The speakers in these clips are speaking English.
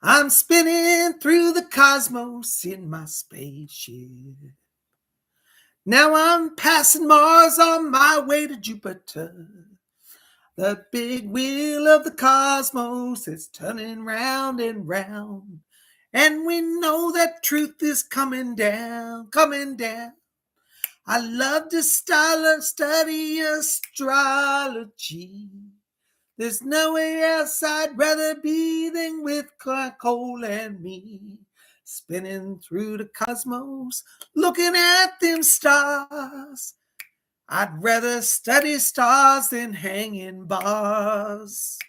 I'm spinning through the cosmos in my spaceship. Now I'm passing Mars on my way to Jupiter. The big wheel of the cosmos is turning round and round. And we know that truth is coming down, coming down. I love to study astrology. There's no way else I'd rather be than with Cole and me. Spinning through the cosmos, looking at them stars. I'd rather study stars than hang in bars.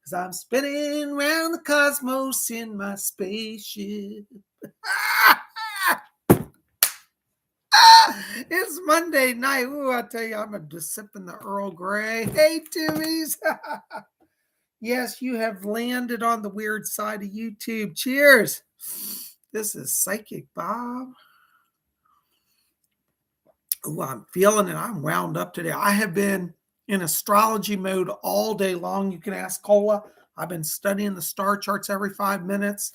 'Cause I'm spinning round the cosmos in my spaceship. It's Monday night. Ooh, I tell you, I'm just sipping the Earl Grey. Hey, Timmies. Yes, you have landed on the weird side of YouTube. Cheers. This is Psychic Bob. Oh, I'm feeling it. I'm wound up today. I have been in astrology mode all day long. You can ask Cola. I've been studying the star charts every 5 minutes.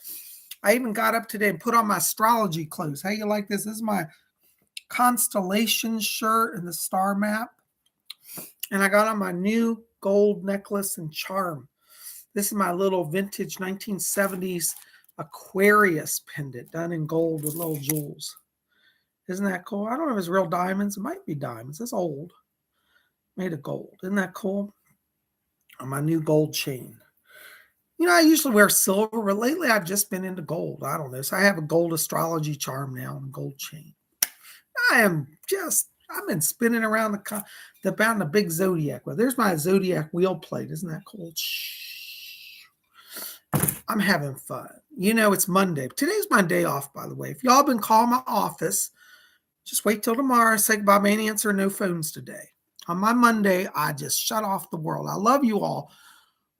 I even got up today and put on my astrology clothes. How you like this? This is my constellation shirt and the star map. And I got on my new gold necklace and charm. This is my little vintage 1970s Aquarius pendant done in gold with little jewels. Isn't that cool? I don't know if it's real diamonds. It might be diamonds. It's old. Made of gold. Isn't that cool? On my new gold chain. You know, I usually wear silver, but lately I've just been into gold. I don't know. So I have a gold astrology charm now and a gold chain. I've been spinning around the big zodiac. Well, there's my zodiac wheel plate. Isn't that cool? I'm having fun. You know, it's Monday. Today's my day off, by the way. If y'all been calling my office, just wait till tomorrow. Say goodbye. I ain't answer no phones today. On my Monday, I just shut off the world. I love you all,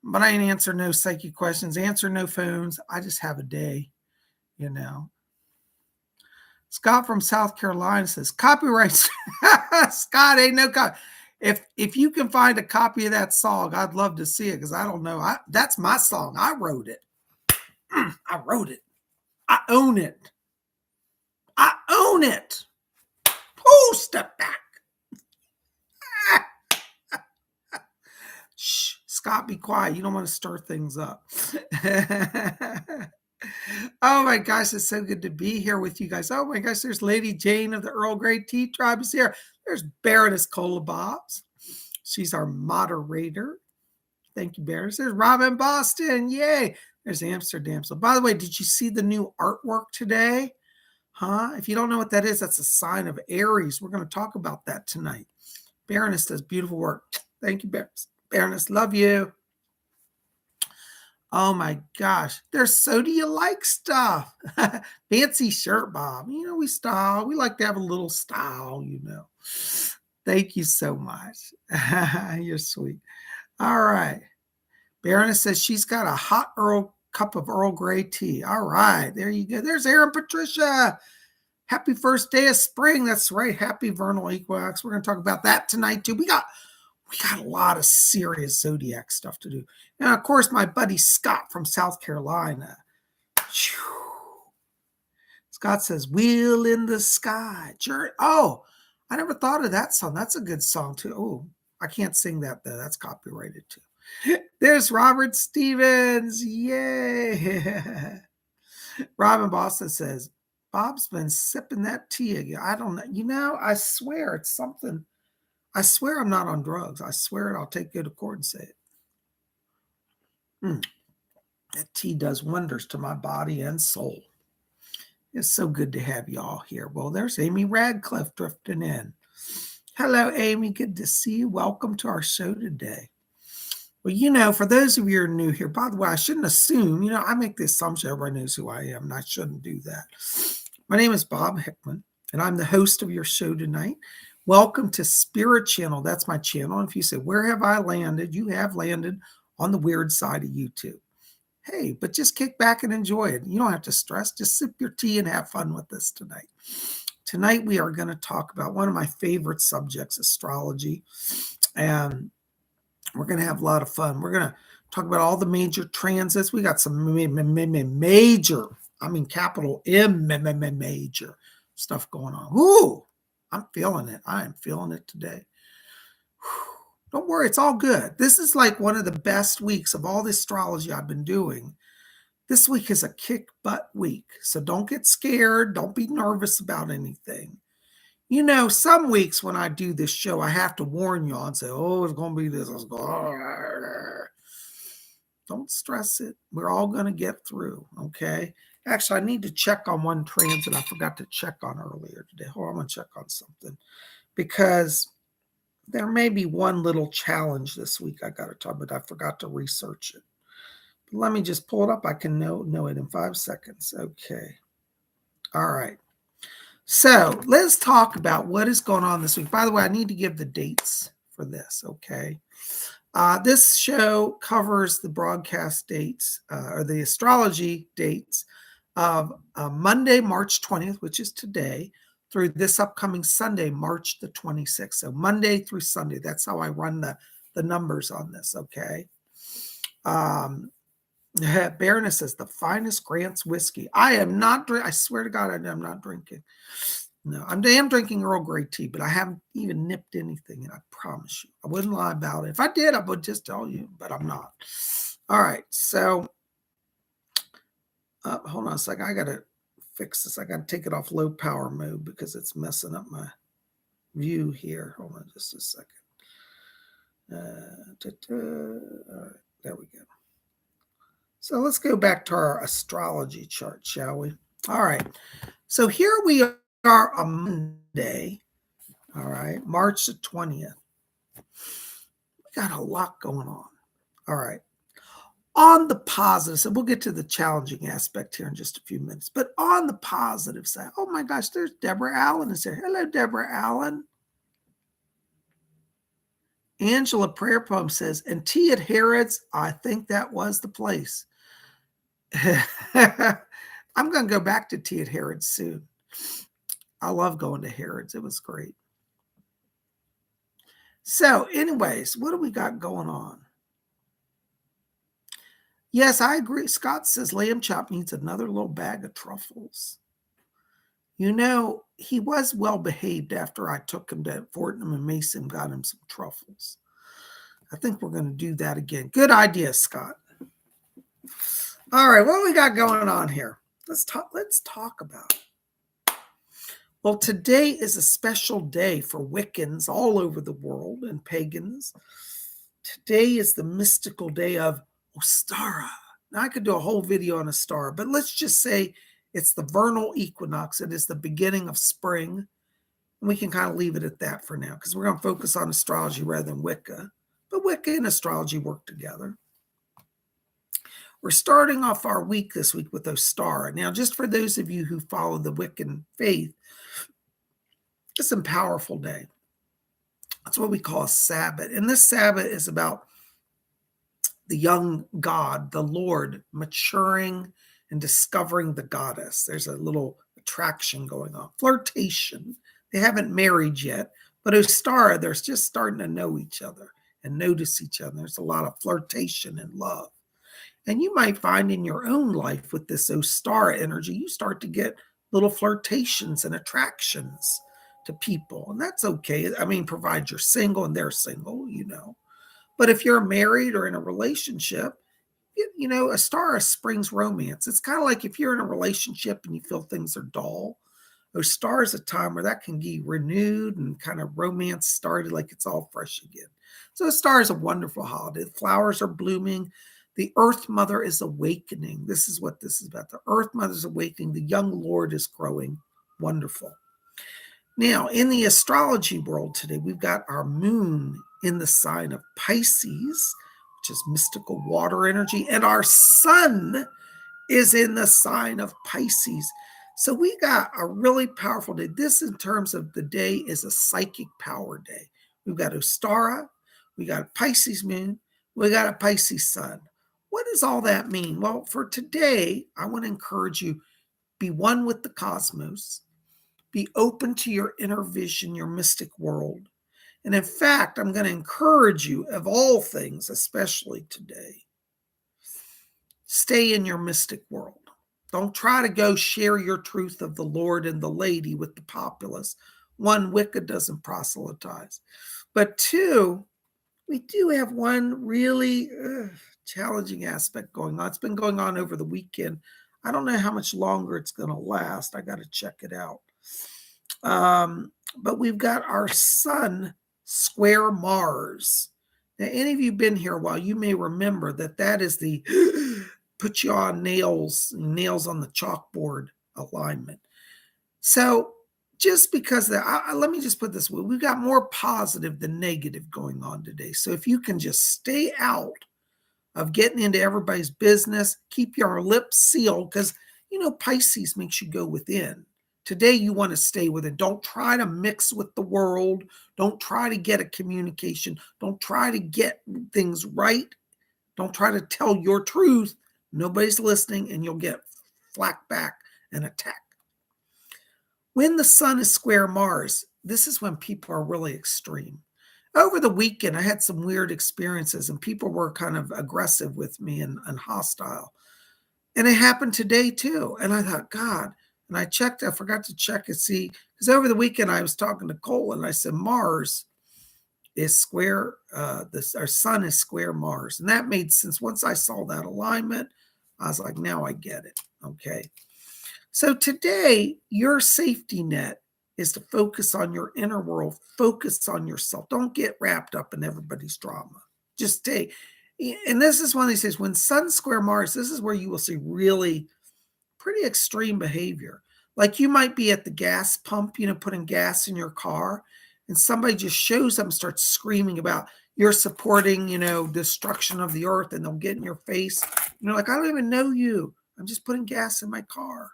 but I ain't answer no psychic questions, answer no phones. I just have a day, you know. Scott from South Carolina says, copyright. Scott, ain't no copy. If you can find a copy of that song, I'd love to see it because I don't know. That's my song. I wrote it. I wrote it. I own it. I own it. Oh, step back. Shh, Scott, be quiet. You don't want to stir things up. Oh my gosh, it's so good to be here with you guys. Oh my gosh, there's Lady Jane of the Earl Grey Tea Tribe is here. There's Baroness Cola Bobs. She's our moderator. Thank you, Baroness. There's Robin Boston. Yay. There's Amsterdam. So by the way, did you see the new artwork today? Huh? If you don't know what that is, that's a sign of Aries. We're going to talk about that tonight. Baroness does beautiful work. Thank you, Baroness. Baroness, love you. Oh my gosh. There's So Do You Like stuff. Fancy shirt, Bob. You know, we style. We like to have a little style, you know. Thank you so much. You're sweet. All right. Baroness says she's got a hot cup of Earl Grey tea. All right. There you go. There's Erin Patricia. Happy first day of spring. That's right. Happy vernal equinox. We're going to talk about that tonight too. We got a lot of serious zodiac stuff to do. And of course, my buddy Scott from South Carolina. Scott says, Wheel in the Sky. Oh, I never thought of that song. That's a good song too. Oh, I can't sing that though. That's copyrighted too. There's Robert Stevens. Yay. Robin Boston says, Bob's been sipping that tea again. I don't know. You know, I swear it's something. I swear I'm not on drugs. I swear I'll take good to court and say it. That tea does wonders to my body and soul. It's so good to have y'all here. Well, there's Amy Radcliffe drifting in. Hello, Amy. Good to see you. Welcome to our show today. Well, you know, for those of you who are new here, by the way, I shouldn't assume, you know, I make the assumption everybody knows who I am, and I shouldn't do that. My name is Bob Hickman, and I'm the host of your show tonight. Welcome to Spirit Channel. That's my channel. And if you say, where have I landed? You have landed on the weird side of YouTube. Hey, but just kick back and enjoy it. You don't have to stress. Just sip your tea and have fun with this tonight. Tonight, we are going to talk about one of my favorite subjects, astrology. And we're going to have a lot of fun. We're going to Talk about all the major transits. We got some major, I mean capital M major stuff going on. Ooh, I'm feeling it. I am feeling it today. Don't worry, it's all good. This is like one of the best weeks of all the astrology I've been doing. This week is a kick butt week. So don't get scared. Don't be nervous about anything. You know, some weeks when I do this show, I have to warn you all and say, oh, it's going to be this. Don't stress it. We're all going to get through, okay? Actually, I need to check on one transit I forgot to check on earlier today. Hold on, I'm going to check on something because there may be one little challenge this week I got to talk about. I forgot to research it. But let me just pull it up. I can know it in 5 seconds. Okay. All right. So let's talk about what is going on this week. By the way, I need to give the dates for this, okay? This show covers the broadcast dates or the astrology dates of Monday, March 20th, which is today, through this upcoming Sunday, March the 26th. So Monday through Sunday. That's how I run the numbers on this, okay? Baroness says, the finest Grant's whiskey. I am not drinking. I swear to God, I'm not drinking. No, I am drinking Earl Grey tea, but I haven't even nipped anything, and I promise you, I wouldn't lie about it. If I did, I would just tell you, but I'm not. All right, so hold on a second. I got to fix this. I got to take it off low power mode because it's messing up my view here. Hold on just a second. All right, there we go. So let's go back to our astrology chart, shall we? All right, so here we are on Monday, all right, March the 20th. We got a lot going on. All right. On the positive side, we'll get to the challenging aspect here in just a few minutes, but on the positive side, oh my gosh, there's Deborah Allen is there. Hello, Deborah Allen. Angela Prayer Poem says, and tea at Harrods, I think that was the place. I'm going to go back to tea at Harrods soon. I love going to Harrods. It was great. So anyways, what do we got going on? Yes, I agree. Scott says lamb chop needs another little bag of truffles. You know, he was well behaved after I took him to Fortnum and Mason, got him some truffles. I think we're going to do that again. Good idea, Scott. All right, what do we got going on here? Let's talk about it. Well, today is a special day for Wiccans all over the world and pagans. Today is the mystical day of Ostara. Now, I could do a whole video on Ostara, but let's just say it's the vernal equinox. It is the beginning of spring. And we can kind of leave it at that for now because we're going to focus on astrology rather than Wicca. But Wicca and astrology work together. We're starting off our week this week with Ostara. Now, just for those of you who follow the Wiccan faith, it's a powerful day. That's what we call a Sabbath. And this Sabbath is about the young god, the Lord, maturing and discovering the goddess. There's a little attraction going on. Flirtation. They haven't married yet, but Ostara, they're just starting to know each other and notice each other. There's a lot of flirtation and love. And you might find in your own life with this Ostara energy, you start to get little flirtations and attractions to people. And that's okay. I mean, provide you're single and they're single, you know. But if you're married or in a relationship, you know, Ostara springs romance. It's kind of like if you're in a relationship and you feel things are dull, Ostara is a time where that can be renewed and kind of romance started like it's all fresh again. So Ostara is a wonderful holiday. The flowers are blooming. The Earth Mother is awakening. This is what this is about. The Earth Mother is awakening. The young Lord is growing. Wonderful. Now, in the astrology world today, we've got our moon in the sign of Pisces, which is mystical water energy, and our sun is in the sign of Pisces. So we got a really powerful day. This, in terms of the day, is a psychic power day. We've got Ostara, we got a Pisces moon, we got a Pisces sun. What does all that mean? Well, for today, I want to encourage you, be one with the cosmos, be open to your inner vision, your mystic world. And in fact, I'm going to encourage you, of all things, especially today, stay in your mystic world. Don't try to go share your truth of the Lord and the lady with the populace. One, Wicca doesn't proselytize. But two, we do have one really challenging aspect going on. It's been going on over the weekend. I don't know how much longer it's going to last. I got to check it out. But we've got our sun square Mars. Now, any of you been here a while, you may remember that that is the put you on nails on the chalkboard alignment. So just because let me just put it this way, we've got more positive than negative going on today. So if you can just stay out of getting into everybody's business, keep your lips sealed, because Pisces makes you go within. Today you want to stay within. Don't try to mix with the world. Don't try to get a communication. Don't try to get things right. Don't try to tell your truth. Nobody's listening, and you'll get flack back and attack. When the sun is square Mars, this is when people are really extreme. Over the weekend, I had some weird experiences, and people were kind of aggressive with me and hostile. And it happened today too. And I thought, God, and I forgot to check and see, because over the weekend I was talking to Cole, and I said, Mars is square, our sun is square Mars. And that made sense. Once I saw that alignment, I was like, now I get it. Okay. So today, your safety net is to focus on your inner world, focus on yourself. Don't get wrapped up in everybody's drama. Just stay. And this is one of these days, when sun square Mars, this is where you will see really pretty extreme behavior. Like you might be at the gas pump, putting gas in your car, and somebody just shows up and starts screaming about you're supporting, destruction of the earth, and they'll get in your face. Like, I don't even know you. I'm just putting gas in my car.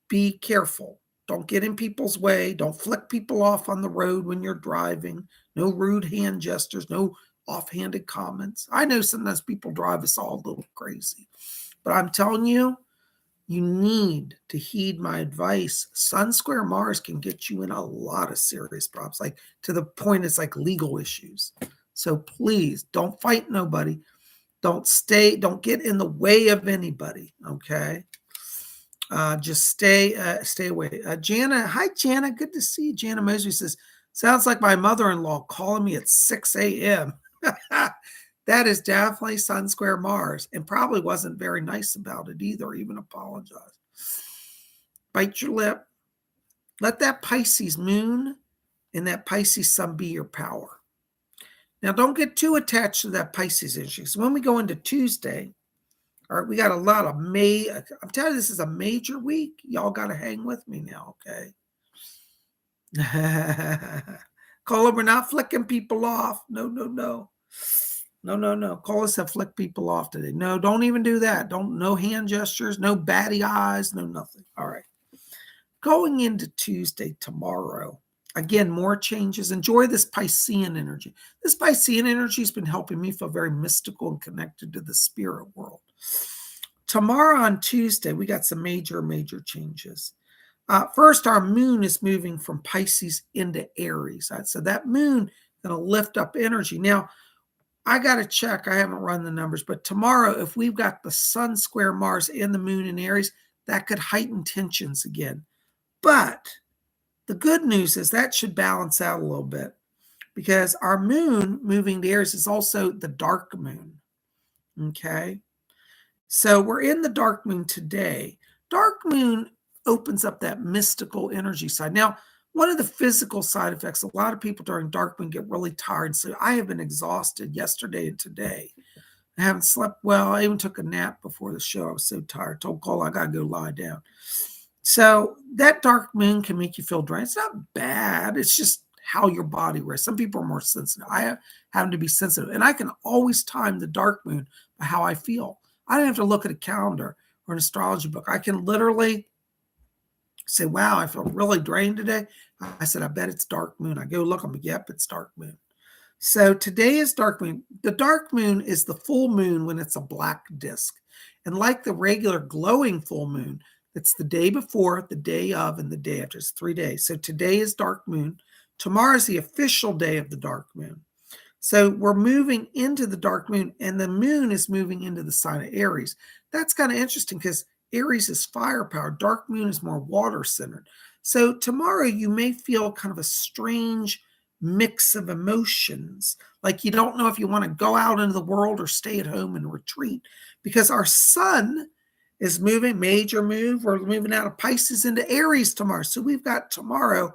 Be careful. Don't get in people's way. Don't flick people off on the road when you're driving. No rude hand gestures. No offhanded comments. I know sometimes people drive us all a little crazy. But I'm telling you, you need to heed my advice. Sun square Mars can get you in a lot of serious problems, like to the point it's like legal issues. So please don't fight nobody. Don't get in the way of anybody. Okay. Just stay away. Jana, hi Jana, good to see you. Jana Mosley says, sounds like my mother-in-law calling me at 6 a.m. That is definitely sun square Mars, and probably wasn't very nice about it either, even apologized. Bite your lip. Let that Pisces moon and that Pisces sun be your power. Now, don't get too attached to that Pisces energy. So when we go into Tuesday, all right, we got a lot of I'm telling you, this is a major week. Y'all got to hang with me now, okay? Cola, we're not flicking people off. No. Call us to flick people off today. No, don't even do that. No hand gestures, no batty eyes, no nothing. All right. Going into Tuesday tomorrow, again, more changes. Enjoy this Piscean energy. This Piscean energy has been helping me feel very mystical and connected to the spirit world. Tomorrow on Tuesday, we got some major changes. First, our moon is moving from Pisces into Aries. So that moon is going to lift up energy. Now, I got to check. I haven't run the numbers, but tomorrow, if we've got the sun square Mars and the moon in Aries, that could heighten tensions again. But the good news is that should balance out a little bit, because our moon moving to Aries is also the dark moon. Okay. So we're in the dark moon today. Dark moon opens up that mystical energy side. Now, one of the physical side effects, a lot of people during dark moon get really tired. So I have been exhausted yesterday and today. I haven't slept well. I even took a nap before the show. I was so tired. Told Cole I got to go lie down. So that dark moon can make you feel drained. It's not bad. It's just how your body rests. Some people are more sensitive. I happen to be sensitive. And I can always time the dark moon by how I feel. I don't have to look at a calendar or an astrology book. I can literally say, wow, I feel really drained today. I said, I bet it's dark moon. I go look, I'm like, yep, it's dark moon. So today is dark moon. The dark moon is the full moon when it's a black disk. And like the regular glowing full moon, it's the day before, the day of, and the day after. It's 3 days. So today is dark moon. Tomorrow is the official day of the dark moon. So we're moving into the dark moon, and the moon is moving into the sign of Aries. That's kind of interesting because Aries is firepower. Dark moon is more water centered. So tomorrow you may feel kind of a strange mix of emotions. Like you don't know if you want to go out into the world or stay at home and retreat because our sun is moving, major move. We're moving out of Pisces into Aries tomorrow. So we've got tomorrow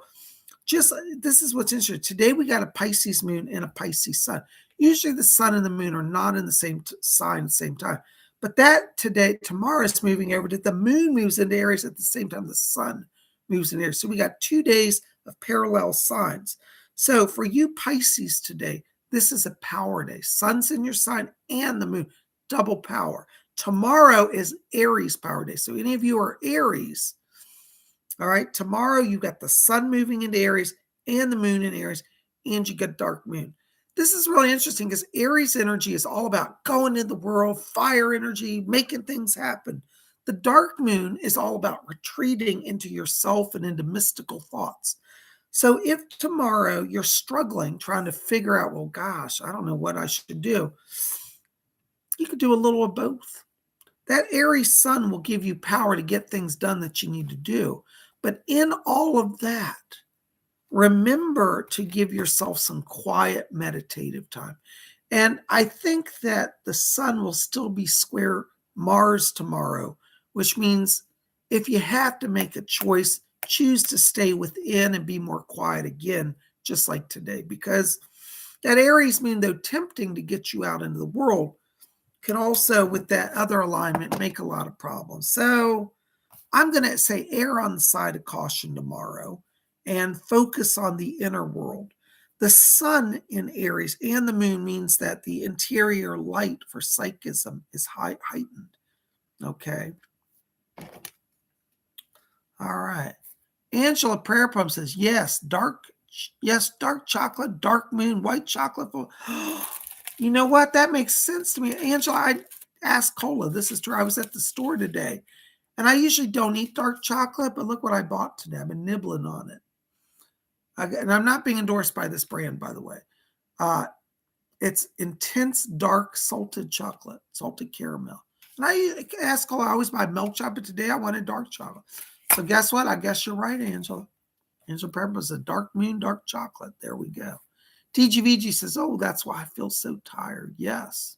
just this is what's interesting. Today we got a Pisces moon and a Pisces sun. Usually the sun and the moon are not in the same sign at the same time. But that tomorrow is moving over to the moon moves into Aries at the same time the sun moves in Aries. So we got 2 days of parallel signs. So for you Pisces today, this is a power day. Sun's in your sign and the moon, double power. Tomorrow is Aries power day. So any of you are Aries, all right, tomorrow you got the sun moving into Aries and the moon in Aries, and you got dark moon. This is really interesting because Aries energy is all about going in the world, fire energy, making things happen. The dark moon is all about retreating into yourself and into mystical thoughts. So if tomorrow you're struggling trying to figure out, well, gosh, I don't know what I should do, you could do a little of both. That Aries sun will give you power to get things done that you need to do. But in all of that, remember to give yourself some quiet meditative time. And I think that the sun will still be square Mars tomorrow, which means if you have to make a choice, choose to stay within and be more quiet again, just like today. Because that Aries moon, though tempting to get you out into the world, can also, with that other alignment, make a lot of problems. So I'm going to say err on the side of caution tomorrow and focus on the inner world. The sun in Aries and the moon means that the interior light for psychism is heightened. Okay. All right. Angela Prayer Pump says, yes, dark chocolate, dark moon, white chocolate. You know what? That makes sense to me. Angela, I asked Cola. This is true. I was at the store today, and I usually don't eat dark chocolate, but look what I bought today. I've been nibbling on it. And I'm not being endorsed by this brand, by the way. It's intense, dark, salted chocolate, salted caramel. And I asked Cola, I always buy milk chocolate, but today I wanted dark chocolate. So guess what? I guess you're right, Angela. Angela Pepper was a dark moon, dark chocolate. There we go. TGVG says, oh, that's why I feel so tired. Yes.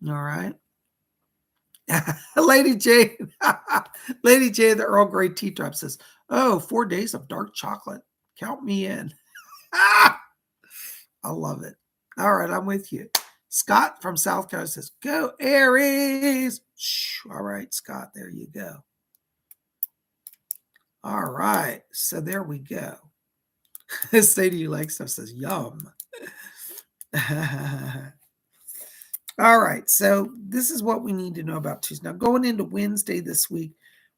All right. Lady Jane, Lady Jane, the Earl Grey tea trap says, oh, 4 days of dark chocolate. Count me in. I love it. All right, I'm with you. Scott from South Carolina says, go Aries. All right, Scott, there you go. All right, so there we go. Sadie, you like stuff, says, yum. All right, so this is what we need to know about Tuesday. Now, going into Wednesday this week,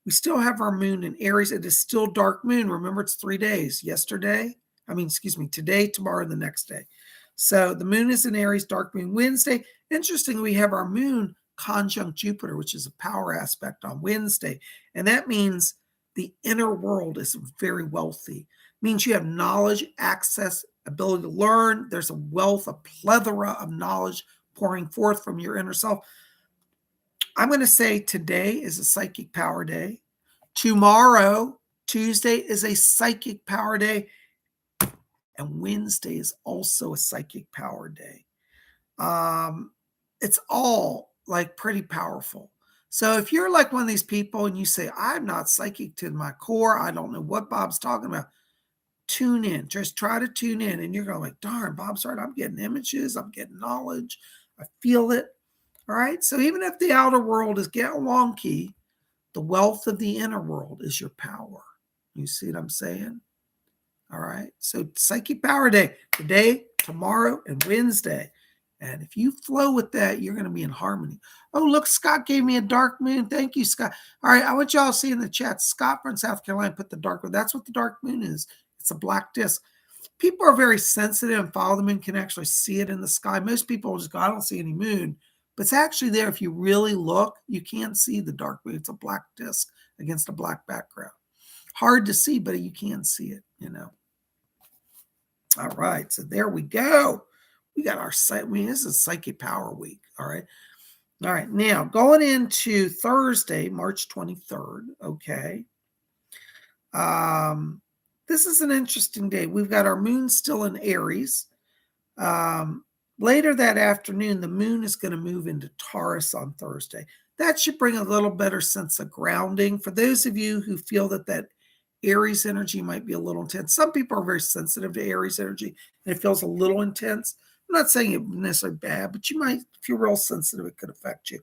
we still have our moon in Aries. It is still dark moon. Remember, it's 3 days. Today, tomorrow, and the next day. So the moon is in Aries, dark moon Wednesday. Interestingly, we have our moon conjunct Jupiter, which is a power aspect on Wednesday. And that means the inner world is very wealthy. It means you have knowledge, access, ability to learn. There's a wealth, a plethora of knowledge pouring forth from your inner self. I'm going to say today is a psychic power day. Tomorrow, Tuesday, is a psychic power day. And Wednesday is also a psychic power day. It's all like pretty powerful. So if you're like one of these people and you say, I'm not psychic to my core, I don't know what Bob's talking about, tune in. Just try to tune in. And you're going like, darn, Bob's right. I'm getting images. I'm getting knowledge. I feel it. All right. So even if the outer world is getting wonky, the wealth of the inner world is your power. You see what I'm saying? All right. So Psychic Power Day today, tomorrow, and Wednesday. And if you flow with that, you're going to be in harmony. Oh, look, Scott gave me a dark moon. Thank you, Scott. All right. I want y'all to see in the chat. Scott from South Carolina put the dark moon. That's what the dark moon is. It's a black disc. People are very sensitive and follow the moon, can actually see it in the sky. Most people just go, I don't see any moon. But it's actually there. If you really look, you can see the dark moon. It's a black disc against a black background. Hard to see, but you can see it, you know. All right, so there we go. We got our I mean, this is Psychic Power Week. All right. All right. Now going into Thursday, March 23rd. Okay. This is an interesting day. We've got our moon still in Aries. Later that afternoon, the moon is going to move into Taurus on Thursday. That should bring a little better sense of grounding. For those of you who feel that Aries energy might be a little intense, some people are very sensitive to Aries energy, and it feels a little intense. I'm not saying it's necessarily bad, but you might, if you're real sensitive, it could affect you.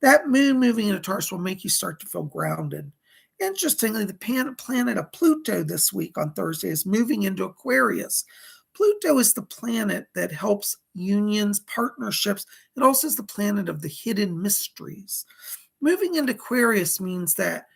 That moon moving into Taurus will make you start to feel grounded. Interestingly, the planet of Pluto this week on Thursday is moving into Aquarius. Pluto is the planet that helps unions, partnerships. It also is the planet of the hidden mysteries. Moving into Aquarius means that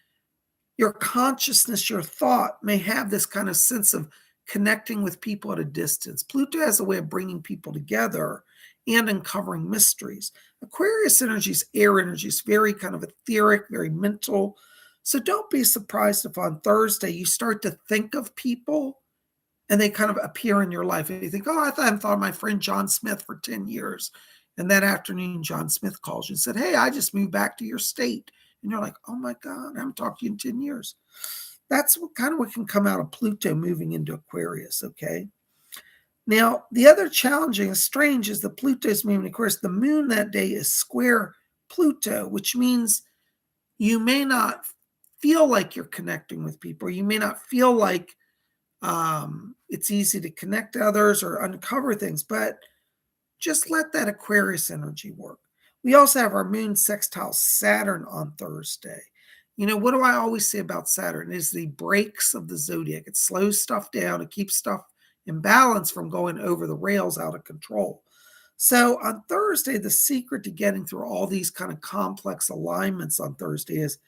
your consciousness, your thought may have this kind of sense of connecting with people at a distance. Pluto has a way of bringing people together and uncovering mysteries. Aquarius energy is air energy. It's very kind of etheric, very mental. So don't be surprised if on Thursday you start to think of people and they kind of appear in your life. And you think, oh, I haven't thought of my friend John Smith for 10 years. And that afternoon, John Smith calls you and said, hey, I just moved back to your state. And you're like, oh my God, I haven't talked to you in 10 years. That's what can come out of Pluto moving into Aquarius, okay? Now, the other challenging and strange is the Pluto's moving. Of course, the moon that day is square Pluto, which means you may not feel like you're connecting with people. You may not feel like it's easy to connect to others or uncover things, but just let that Aquarius energy work. We also have our moon sextile Saturn on Thursday. You know, what do I always say about Saturn? It is the brakes of the zodiac. It slows stuff down. It keeps stuff in balance from going over the rails out of control. So on Thursday, the secret to getting through all these kind of complex alignments on Thursday is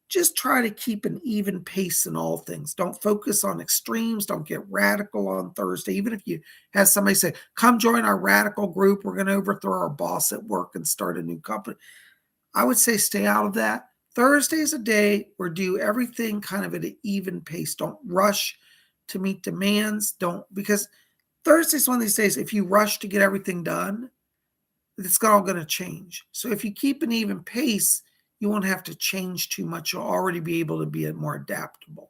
just try to keep an even pace in all things. Don't focus on extremes. Don't get radical on Thursday. Even if you have somebody say, come join our radical group, we're going to overthrow our boss at work and start a new company. I would say stay out of that. Thursday is a day where do everything kind of at an even pace. Don't rush to meet demands. Because Thursday's one of these days, if you rush to get everything done, it's all going to change. So if you keep an even pace, you won't have to change too much. You'll already be able to be more adaptable.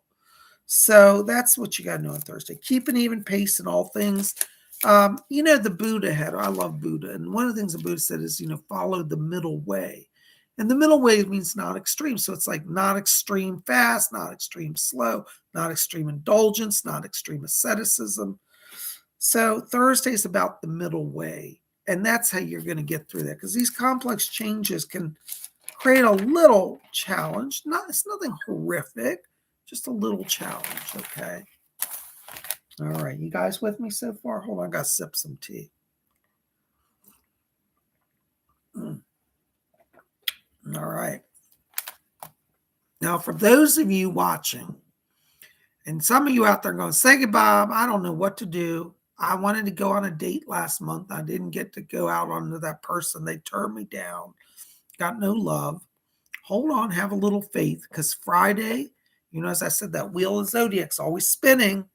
So that's what you got to know on Thursday. Keep an even pace in all things. The Buddha I love Buddha. And one of the things the Buddha said is, follow the middle way. And the middle way means not extreme. So it's like not extreme fast, not extreme slow, not extreme indulgence, not extreme asceticism. So Thursday is about the middle way. And that's how you're going to get through that. Because these complex changes can create a little challenge. It's nothing horrific, just a little challenge, okay? All right, you guys with me so far? Hold on, I got to sip some tea. All right. Now, for those of you watching, and some of you out there going, say goodbye, I don't know what to do. I wanted to go on a date last month. I didn't get to go out onto that person. They turned me down. Got no love. Hold on, have a little faith, because Friday, as I said, that wheel of zodiac's always spinning,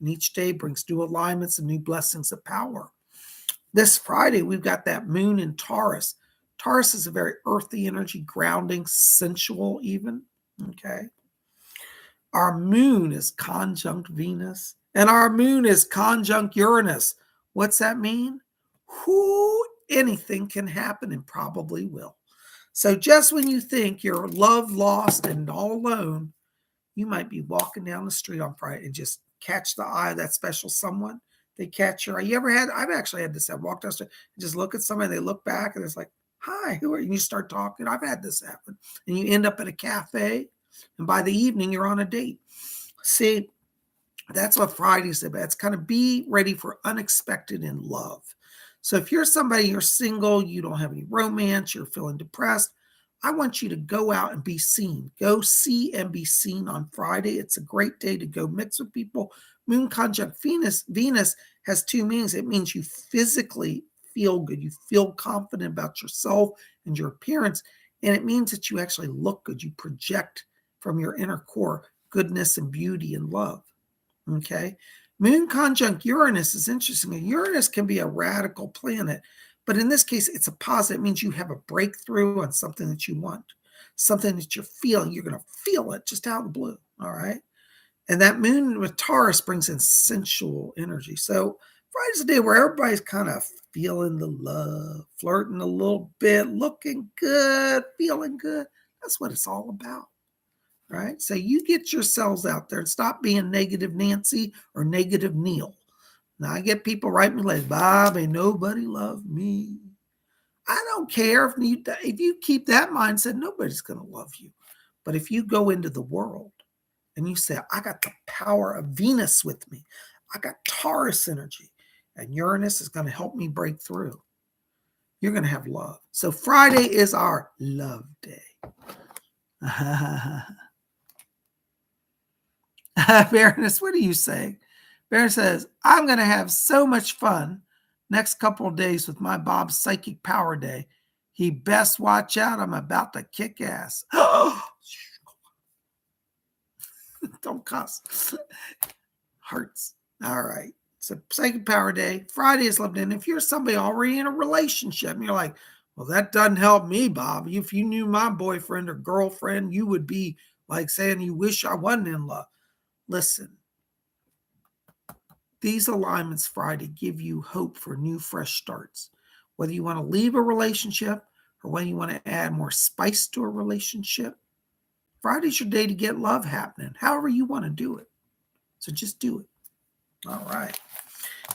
and each day brings new alignments and new blessings of power. This Friday, we've got that moon in Taurus. Taurus is a very earthy energy, grounding, sensual even, okay? Our moon is conjunct Venus, and our moon is conjunct Uranus. What's that mean? Anything can happen and probably will. So just when you think you're love lost and all alone, you might be walking down the street on Friday and just catch the eye of that special someone. They catch your eye. I've actually had this. I walked down the street and just look at somebody, they look back and it's like, hi, who are you? And you start talking. I've had this happen. And you end up at a cafe, and by the evening, you're on a date. See, that's what Friday's about. It's kind of be ready for unexpected in love. So if you're somebody, you're single, you don't have any romance, you're feeling depressed, I want you to go out and be seen. Go see and be seen on Friday. It's a great day to go mix with people. Moon conjunct Venus has two meanings. It means you physically feel good. You feel confident about yourself and your appearance. And it means that you actually look good. You project from your inner core goodness and beauty and love. Okay. Moon conjunct Uranus is interesting. Uranus can be a radical planet, but in this case, it's a positive. It means you have a breakthrough on something that you want, something that you're feeling. You're going to feel it just out of the blue. All right. And that moon with Taurus brings in sensual energy. So Friday's a day where everybody's kind of feeling the love, flirting a little bit, looking good, feeling good. That's what it's all about. Right? So you get yourselves out there and stop being negative Nancy or negative Neil. Now I get people write me like, Bob, ain't nobody love me. I don't care if you keep that mindset, nobody's going to love you. But if you go into the world and you say, I got the power of Venus with me, I got Taurus energy, and Uranus is going to help me break through, you're going to have love. So Friday is our love day. Baroness, what are you saying? Baron says, I'm going to have so much fun next couple of days with my Bob's Psychic Power Day. He best watch out. I'm about to kick ass. Don't cuss. Hurts. All right. So Psychic Power Day. Friday is loved in. If you're somebody already in a relationship, and you're like, well, that doesn't help me, Bob. If you knew my boyfriend or girlfriend, you would be like saying you wish I wasn't in love. Listen, these alignments Friday give you hope for new, fresh starts. Whether you want to leave a relationship or whether you want to add more spice to a relationship, Friday's your day to get love happening, however you want to do it. So just do it. All right.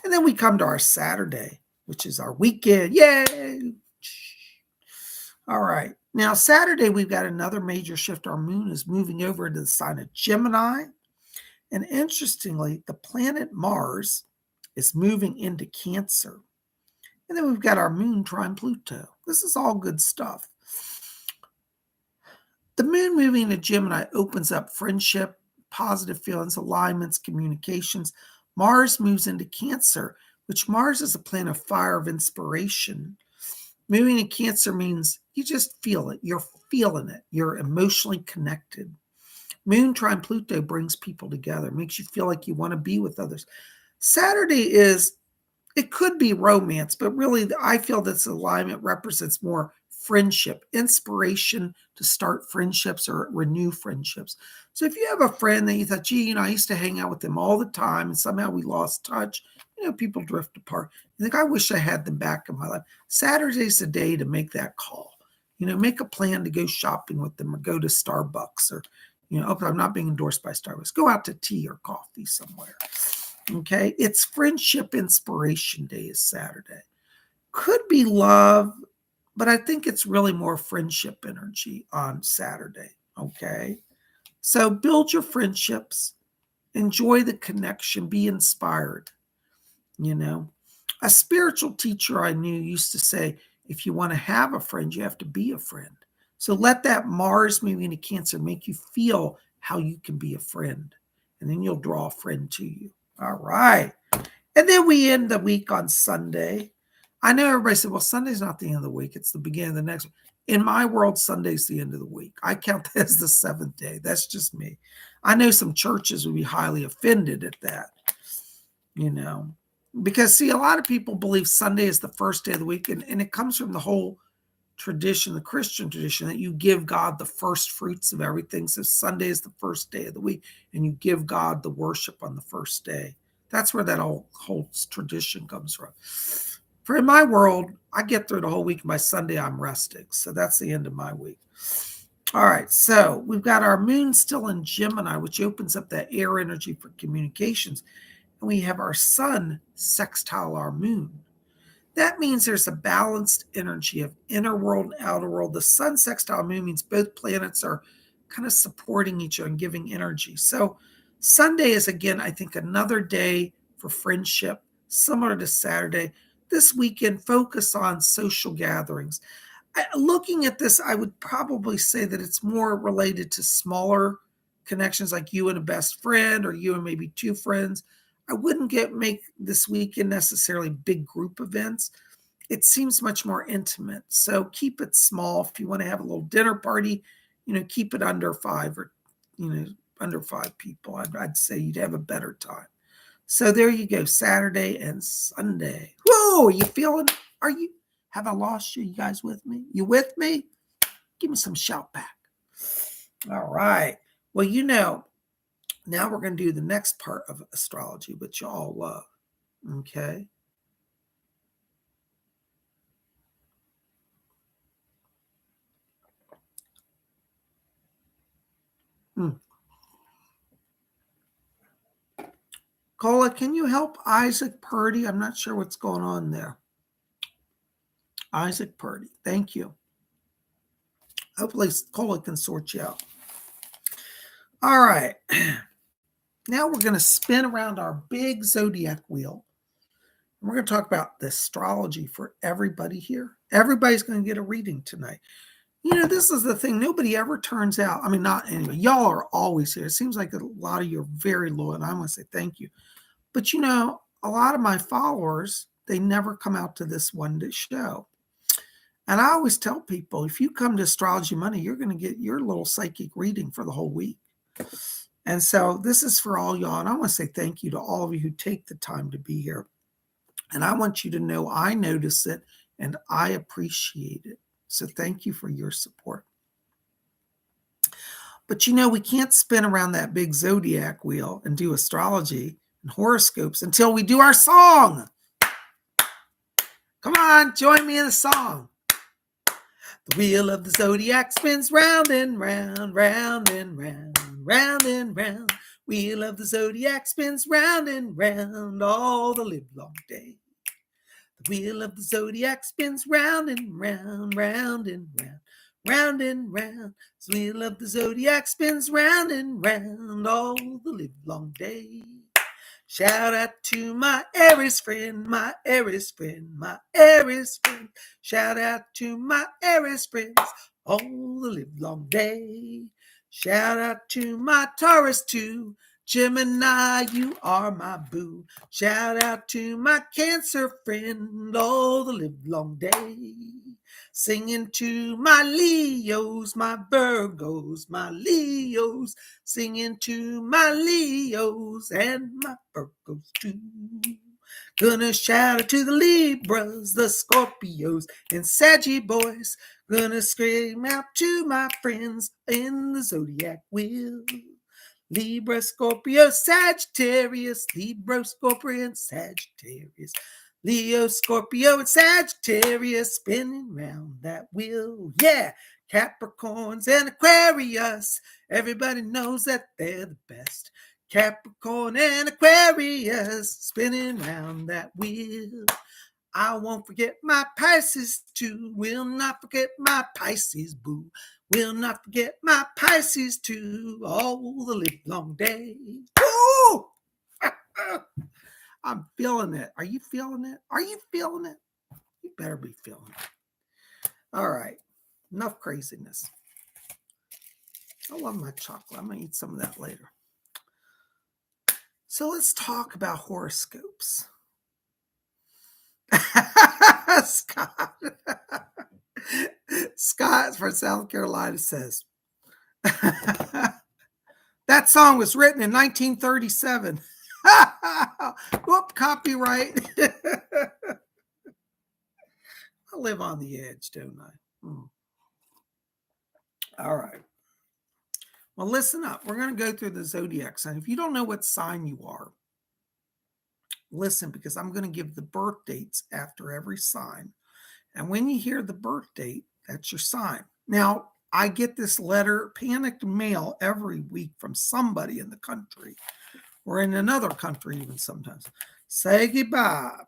And then we come to our Saturday, which is our weekend. Yay! All right. Now, Saturday, we've got another major shift. Our moon is moving over into the sign of Gemini. And interestingly, the planet Mars is moving into Cancer. And then we've got our moon trine Pluto. This is all good stuff. The moon moving into Gemini opens up friendship, positive feelings, alignments, communications. Mars moves into Cancer, which Mars is a planet of fire, of inspiration. Moving to Cancer means you just feel it. You're feeling it. You're emotionally connected. Moon trine Pluto brings people together, makes you feel like you want to be with others. Saturday it could be romance, but really I feel this alignment represents more friendship, inspiration to start friendships or renew friendships. So if you have a friend that you thought, gee, I used to hang out with them all the time and somehow we lost touch, people drift apart. You think, I wish I had them back in my life. Saturday's the day to make that call. Make a plan to go shopping with them or go to Starbucks or, I'm not being endorsed by Starbucks. Go out to tea or coffee somewhere. Okay. It's Friendship Inspiration Day is Saturday. Could be love, but I think it's really more friendship energy on Saturday. Okay. So build your friendships, enjoy the connection, be inspired. A spiritual teacher I knew used to say, if you want to have a friend, you have to be a friend. So let that Mars moving into Cancer make you feel how you can be a friend. And then you'll draw a friend to you. All right. And then we end the week on Sunday. I know everybody said, well, Sunday's not the end of the week. It's the beginning of the next one. In my world, Sunday's the end of the week. I count that as the seventh day. That's just me. I know some churches would be highly offended at that, because, see, a lot of people believe Sunday is the first day of the week, and it comes from the whole tradition, the Christian tradition, that you give God the first fruits of everything. So Sunday is the first day of the week, and you give God the worship on the first day. That's where that whole tradition comes from. For in my world, I get through the whole week. By Sunday, I'm resting. So that's the end of my week. All right. So we've got our moon still in Gemini, which opens up that air energy for communications. And we have our sun sextile our moon. That means there's a balanced energy of inner world and outer world. The sun sextile moon means both planets are kind of supporting each other and giving energy. So Sunday is, again, I think, another day for friendship, similar to Saturday. This weekend, focus on social gatherings. Looking at this, I would probably say that it's more related to smaller connections, like you and a best friend or you and maybe two friends. I wouldn't make this weekend necessarily big group events. It seems much more intimate. So keep it small. If you want to have a little dinner party, keep it under 5 or, under 5 people. I'd say you'd have a better time. So there you go, Saturday and Sunday. Whoa, you feeling? Have I lost you? You guys with me? You with me? Give me some shout back. All right. Well, now we're going to do the next part of astrology, which you all love. Okay. Cola, can you help Isaac Purdy? I'm not sure what's going on there. Isaac Purdy. Thank you. Hopefully Cola can sort you out. All right. Now we're going to spin around our big zodiac wheel. And we're going to talk about the astrology for everybody here. Everybody's going to get a reading tonight. This is the thing. Nobody ever turns out. I mean, not anyway. Y'all are always here. It seems like a lot of you are very loyal, and I want to say thank you. But, a lot of my followers, they never come out to this one show. And I always tell people, if you come to Astrology Monday, you're going to get your little psychic reading for the whole week. And so this is for all y'all. And I want to say thank you to all of you who take the time to be here. And I want you to know I notice it and I appreciate it. So thank you for your support. But we can't spin around that big zodiac wheel and do astrology and horoscopes until we do our song. Come on, join me in the song. The wheel of the zodiac spins round and round, round and round, round and round. Wheel of the zodiac spins round and round all the livelong day. The wheel of the zodiac spins round and round, round and round, round and round. The wheel of the zodiac spins round and round all the livelong day. Shout out to my Aries friend, my Aries friend, my Aries friend. Shout out to my Aries friends all the livelong day. Shout out to my Taurus too. Gemini, you are my boo. Shout out to my Cancer friend all the livelong day. Singing to my Leos, my Virgos, my Leos. Singing to my Leos and my Virgos too. Gonna shout out to the Libras, the Scorpios, and Saggy boys. Gonna scream out to my friends in the zodiac wheel. Libra, Scorpio, Sagittarius, Libra, Scorpio, and Sagittarius. Leo, Scorpio, and Sagittarius spinning round that wheel. Yeah, Capricorns and Aquarius. Everybody knows that they're the best. Capricorn and Aquarius spinning round that wheel. I won't forget my Pisces too. Will not forget my Pisces boo. Will not forget my Pisces too. All the livelong day. Woo! I'm feeling it. Are you feeling it? Are you feeling it? You better be feeling it. All right. Enough craziness. I love my chocolate. I'm going to eat some of that later. So let's talk about horoscopes. Scott from South Carolina says, that song was written in 1937. Whoop, copyright. I live on the edge, don't I? All right. Well, listen up. We're going to go through the zodiac sign. If you don't know what sign you are, listen, because I'm going to give the birth dates after every sign. And when you hear the birth date, that's your sign. Now, I get this letter, panicked mail, every week from somebody in the country or in another country even sometimes. Say Bob,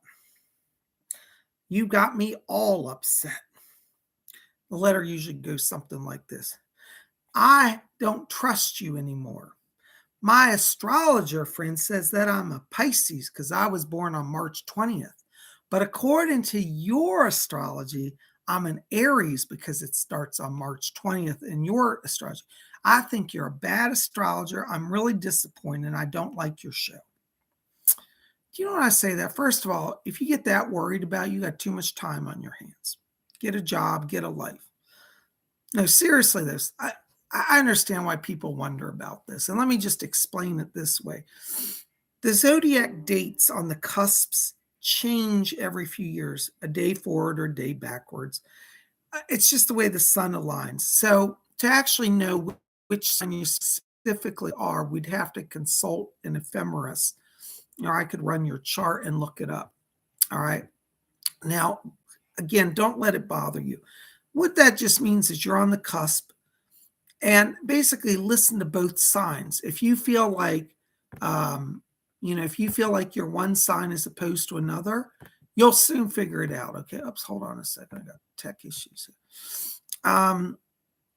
you got me all upset. The letter usually goes something like this. I don't trust you anymore. My astrologer friend says that I'm a Pisces because I was born on March 20th. But according to your astrology, I'm an Aries because it starts on March 20th in your astrology. I think you're a bad astrologer. I'm really disappointed. I don't like your show. Do you know when I say that? First of all, if you get that worried about, you got too much time on your hands. Get a job, get a life. No, seriously, I understand why people wonder about this. And let me just explain it this way. The zodiac dates on the cusps change every few years, a day forward or a day backwards. It's just the way the sun aligns. So to actually know which sign you specifically are, we'd have to consult an ephemeris. Or I could run your chart and look it up. All right. Now, again, don't let it bother you. What that just means is you're on the cusp and basically listen to both signs. If you feel like, if you feel like you're one sign as opposed to another, you'll soon figure it out. Okay. Oops, hold on a second. I got tech issues here.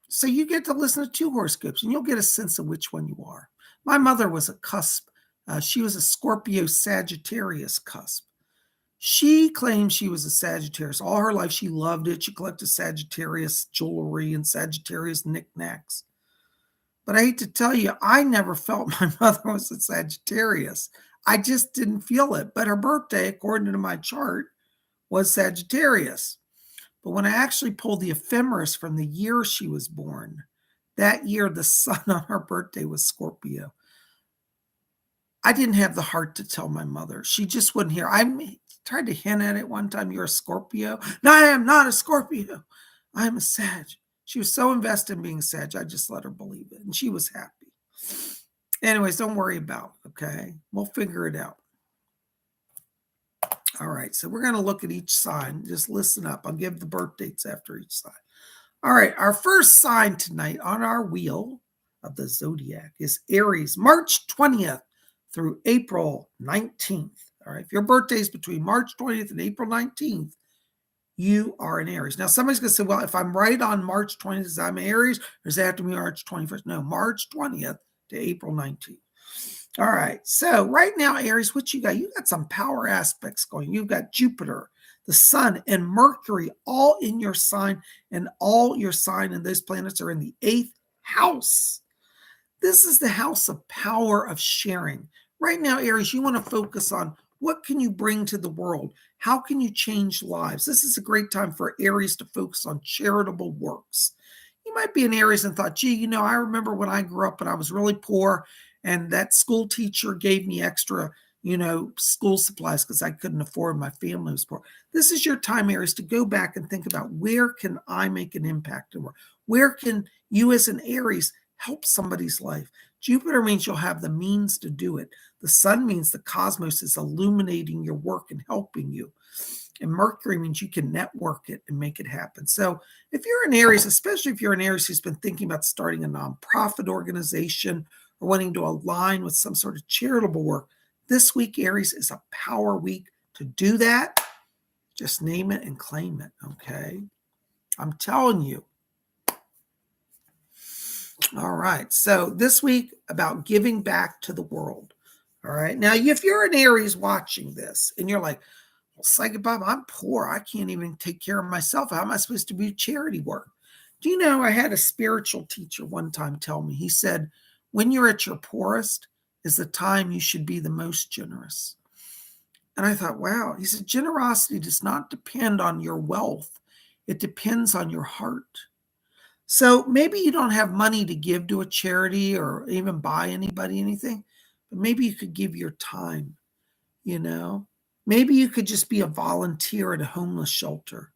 So you get to listen to two horoscopes and you'll get a sense of which one you are. My mother was a cusp. She was a Scorpio Sagittarius cusp. She claimed she was a Sagittarius. All her life, she loved it. She collected Sagittarius jewelry and Sagittarius knickknacks. But I hate to tell you, I never felt my mother was a Sagittarius. I just didn't feel it. But her birthday, according to my chart, was Sagittarius. But when I actually pulled the ephemeris from the year she was born, that year the sun on her birthday was Scorpio. I didn't have the heart to tell my mother. She just wouldn't hear. I tried to hint at it one time, you're a Scorpio. No, I am not a Scorpio. I am a Sag. She was so invested in being Sag, I just let her believe it. And she was happy. Anyways, don't worry about it, okay? We'll figure it out. All right, so we're going to look at each sign. Just listen up. I'll give the birth dates after each sign. All right, our first sign tonight on our wheel of the zodiac is Aries, March 20th through April 19th. All right, if your birthday is between March 20th and April 19th, you are an Aries. Now, somebody's going to say, well, if I'm right on March 20th, does I'm Aries, or does that have to be March 21st? No, March 20th to April 19th. All right, so right now, Aries, what you got? You got some power aspects going. You've got Jupiter, the sun, and Mercury all in your sign, and all your sign and those planets are in the 8th house. This is the house of power, of sharing. Right now, Aries, you want to focus on what can you bring to the world? How can you change lives? This is a great time for Aries to focus on charitable works. You might be an Aries and thought, gee, I remember when I grew up and I was really poor and that school teacher gave me extra, school supplies because I couldn't afford, my family was poor. This is your time, Aries, to go back and think about where can I make an impact? Where can you as an Aries help somebody's life? Jupiter means you'll have the means to do it. The sun means the cosmos is illuminating your work and helping you. And Mercury means you can network it and make it happen. So if you're an Aries, especially if you're an Aries who's been thinking about starting a nonprofit organization or wanting to align with some sort of charitable work, this week, Aries, is a power week to do that. Just name it and claim it, okay? I'm telling you. All right. So this week about giving back to the world. All right. Now, if you're an Aries watching this and you're like, well, PsychicBob, I'm poor. I can't even take care of myself. How am I supposed to do charity work? Do you know, I had a spiritual teacher one time tell me, he said, when you're at your poorest is the time you should be the most generous. And I thought, wow. He said, generosity does not depend on your wealth. It depends on your heart. So maybe you don't have money to give to a charity or even buy anybody anything, but maybe you could give your time, Maybe you could just be a volunteer at a homeless shelter.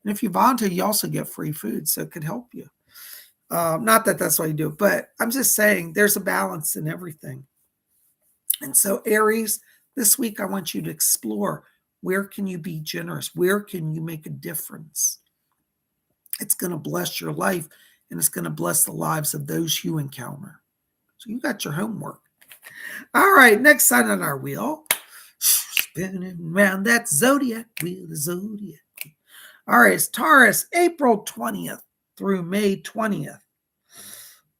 And if you volunteer, you also get free food, so it could help you. Not that that's why you do it, but I'm just saying there's a balance in everything. And so Aries, this week I want you to explore, where can you be generous? Where can you make a difference? It's going to bless your life, and it's going to bless the lives of those you encounter. So you got your homework. All right, next sign on our wheel. Spinning around that zodiac wheel, the zodiac. All right, it's Taurus, April 20th through May 20th.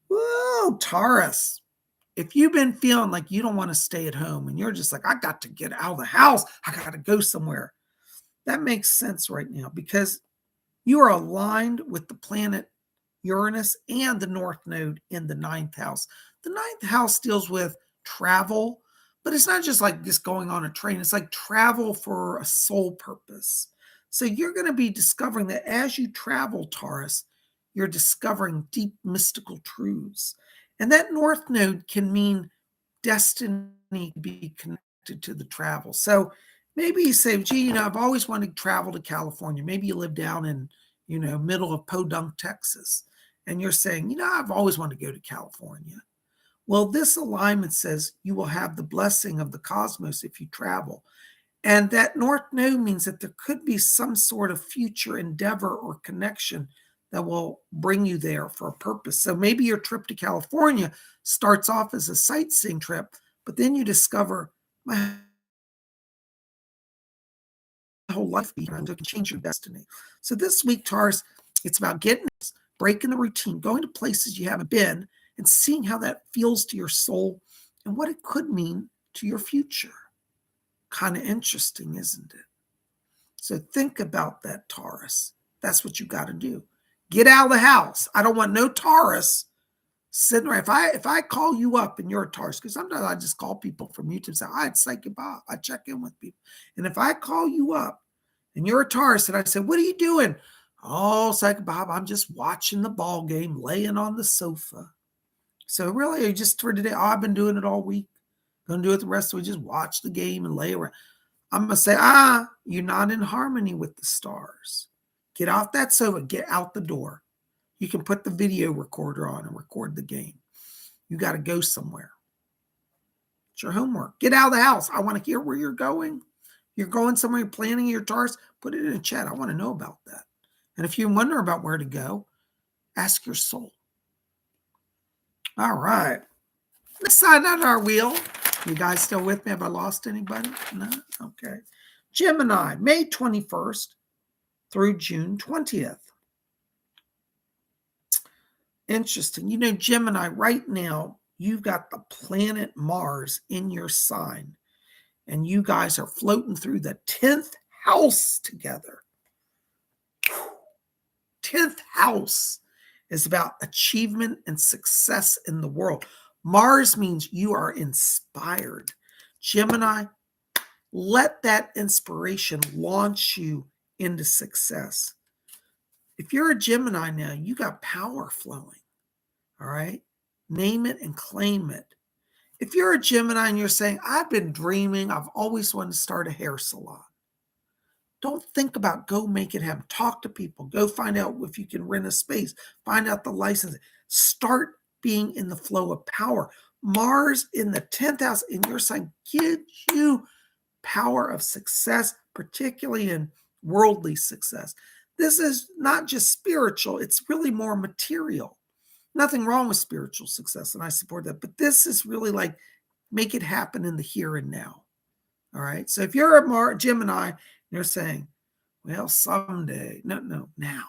Whoa, Taurus. If you've been feeling like you don't want to stay at home and you're just like, I got to get out of the house, I got to go somewhere, that makes sense right now because you are aligned with the planet Uranus and the North Node in the 9th house. The 9th house deals with travel, but it's not just like just going on a train. It's like travel for a sole purpose. So you're going to be discovering that as you travel, Taurus, you're discovering deep mystical truths. And that North Node can mean destiny to be connected to the travel. So maybe you say, gee, I've always wanted to travel to California. Maybe you live down in, middle of Podunk, Texas. And you're saying, I've always wanted to go to California. Well, this alignment says you will have the blessing of the cosmos if you travel. And that North Node means that there could be some sort of future endeavor or connection that will bring you there for a purpose. So maybe your trip to California starts off as a sightseeing trip, but then you discover my whole life behind it can change your destiny. So this week, Taurus, it's about breaking the routine, going to places you haven't been, and seeing how that feels to your soul and what it could mean to your future. Kind of interesting, isn't it? So think about that, Taurus. That's what you got to do. Get out of the house. I don't want no Taurus sitting there. If I call you up and you're a Taurus, because sometimes I just call people from YouTube and say, hi, it's Psychic Bob. I check in with people. And if I call you up and you're a Taurus and I say, what are you doing? Oh, Psychic Bob, I'm just watching the ball game, laying on the sofa. So really, just for today, I've been doing it all week. Gonna do it the rest of the week. Just watch the game and lay around. I'm gonna say, you're not in harmony with the stars. Get off that sofa. Get out the door. You can put the video recorder on and record the game. You got to go somewhere. It's your homework. Get out of the house. I want to hear where you're going. You're going somewhere, you're planning your Taurus. Put it in a chat. I want to know about that. And if you wonder about where to go, ask your soul. All right. Let's sign out our wheel. You guys still with me? Have I lost anybody? No? Okay. Gemini, May 21st through June 20th. Interesting. Gemini, right now, you've got the planet Mars in your sign, and you guys are floating through the 10th house together. 10th house is about achievement and success in the world. Mars means you are inspired. Gemini, let that inspiration launch you into success. If you're a Gemini now, you got power flowing. All right? Name it and claim it. If you're a Gemini and you're saying, I've been dreaming, I've always wanted to start a hair salon. Don't think about go make it happen. Talk to people. Go find out if you can rent a space. Find out the license. Start being in the flow of power. Mars in the 10th house in your sign gives you power of success, particularly in worldly success. This is not just spiritual. It's really more material. Nothing wrong with spiritual success, and I support that. But this is really like make it happen in the here and now. All right. So if you're a Gemini, and you're saying, well, someday. No, now. Now.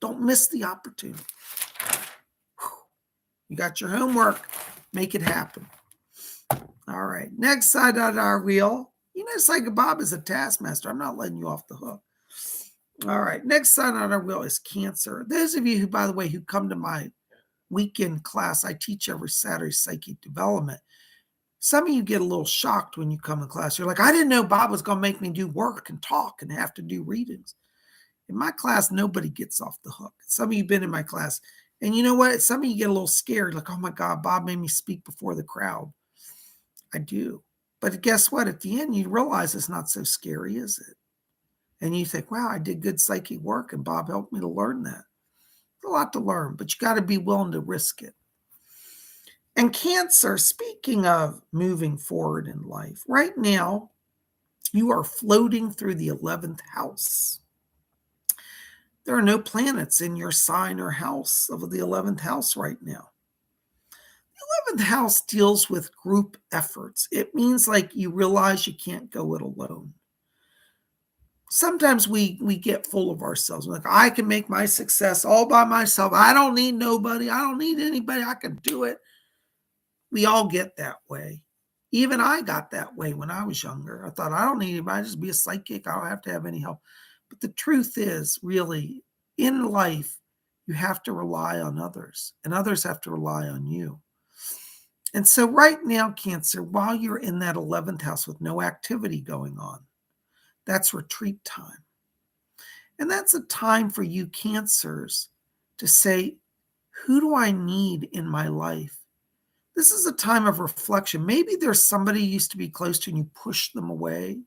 Don't miss the opportunity. You got your homework. Make it happen. All right. Next side on our wheel. Psychic Bob is a taskmaster. I'm not letting you off the hook. All right. Next sign on our wheel is Cancer. Those of you who, by the way, who come to my weekend class, I teach every Saturday psychic development. Some of you get a little shocked when you come to class. You're like, I didn't know Bob was going to make me do work and talk and have to do readings. In my class, nobody gets off the hook. Some of you have been in my class. And you know what? Some of you get a little scared. Like, oh my God, Bob made me speak before the crowd. I do. But guess what? At the end, you realize it's not so scary, is it? And you think, wow, I did good psychic work and Bob helped me to learn that. It's a lot to learn, but you got to be willing to risk it. And Cancer, speaking of moving forward in life, right now, you are floating through the 11th house. There are no planets in your sign or house of the 11th house right now. The 11th house deals with group efforts. It means like you realize you can't go it alone. Sometimes we get full of ourselves. We're like, I can make my success all by myself. I don't need nobody. I don't need anybody. I can do it. We all get that way. Even I got that way when I was younger. I thought, I don't need anybody. Just be a psychic. I don't have to have any help. But the truth is, really, in life, you have to rely on others, and others have to rely on you. And so right now, Cancer, while you're in that 11th house with no activity going on, that's retreat time. And that's a time for you Cancers to say, who do I need in my life This is a time of reflection. Maybe there's somebody you used to be close to and you pushed them away,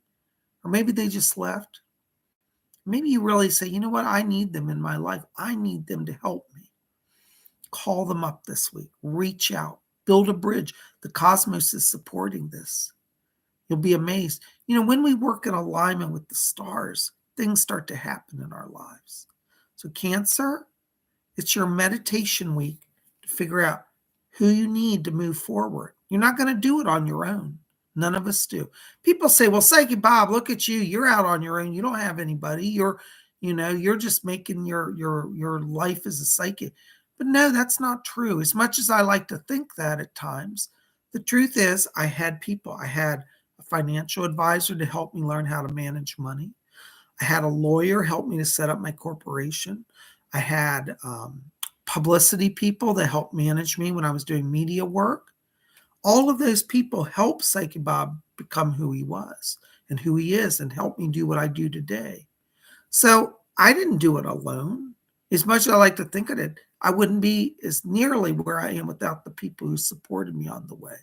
or maybe they just left. Maybe you really say, you know what? I need them in my life. I need them to help me. Call them up this week. Reach out. Build a bridge. The cosmos is supporting this. You'll be amazed. When we work in alignment with the stars, things start to happen in our lives. So Cancer, it's your meditation week to figure out who you need to move forward. You're not going to do it on your own. None of us do. People say, well, Psychic Bob, look at you. You're out on your own. You don't have anybody. You're just making your life as a psychic. But no, that's not true. As much as I like to think that at times, the truth is I had people. I had a financial advisor to help me learn how to manage money. I had a lawyer help me to set up my corporation. I had publicity people that helped manage me when I was doing media work. All of those people helped Psychic Bob become who he was and who he is and helped me do what I do today. So I didn't do it alone. As much as I like to think of it, I wouldn't be as nearly where I am without the people who supported me on the way.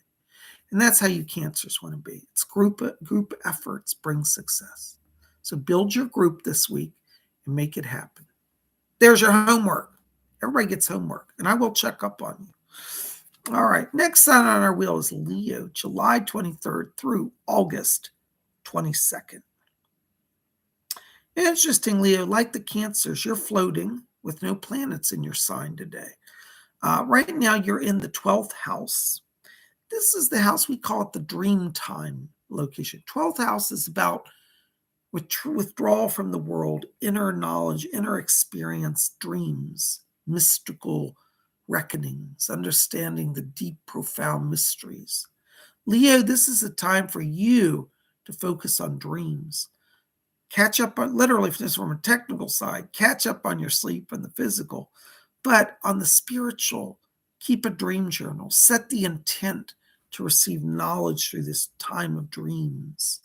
And that's how you Cancers want to be. It's group efforts bring success. So build your group this week and make it happen. There's your homework. Everybody gets homework, and I will check up on you. All right, next sign on our wheel is Leo, July 23rd through August 22nd. Interesting, Leo, like the Cancers, you're floating with no planets in your sign today. Right now, you're in the 12th house. This is the house, we call it the dream time location. 12th house is about withdrawal from the world, inner knowledge, inner experience, dreams, mystical reckonings, understanding the deep, profound mysteries. Leo, this is a time for you to focus on dreams. Catch up on, literally, just from a technical side, catch up on your sleep and the physical. But on the spiritual, keep a dream journal. Set the intent to receive knowledge through this time of dreams.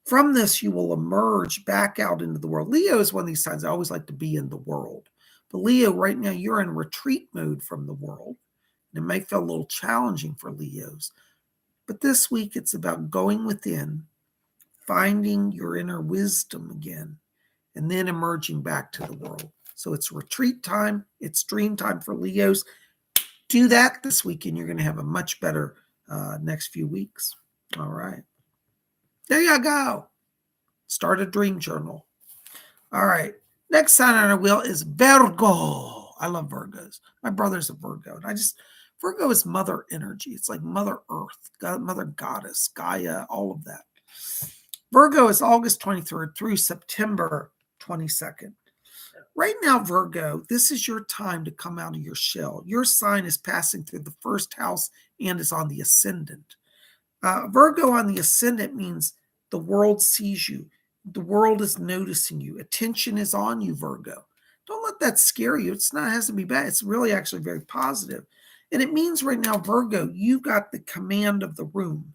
From this, you will emerge back out into the world. Leo is one of these signs I always like to be in the world. But Leo, right now, you're in retreat mode from the world. And it may feel a little challenging for Leos. But this week, it's about going within, finding your inner wisdom again, and then emerging back to the world. So it's retreat time. It's dream time for Leos. Do that this week, and you're going to have a much better next few weeks. All right. There you go. Start a dream journal. All right. Next sign on our wheel is Virgo. I love Virgos. My brother's a Virgo. And Virgo is mother energy. It's like Mother Earth, Mother Goddess, Gaia, all of that. Virgo is August 23rd through September 22nd. Right now, Virgo, this is your time to come out of your shell. Your sign is passing through the first house and is on the ascendant. Virgo on the ascendant means the world sees you. The world is noticing you. Attention is on you, Virgo. Don't let that scare you. It has to be bad. It's really actually very positive. And it means right now, Virgo, you've got the command of the room.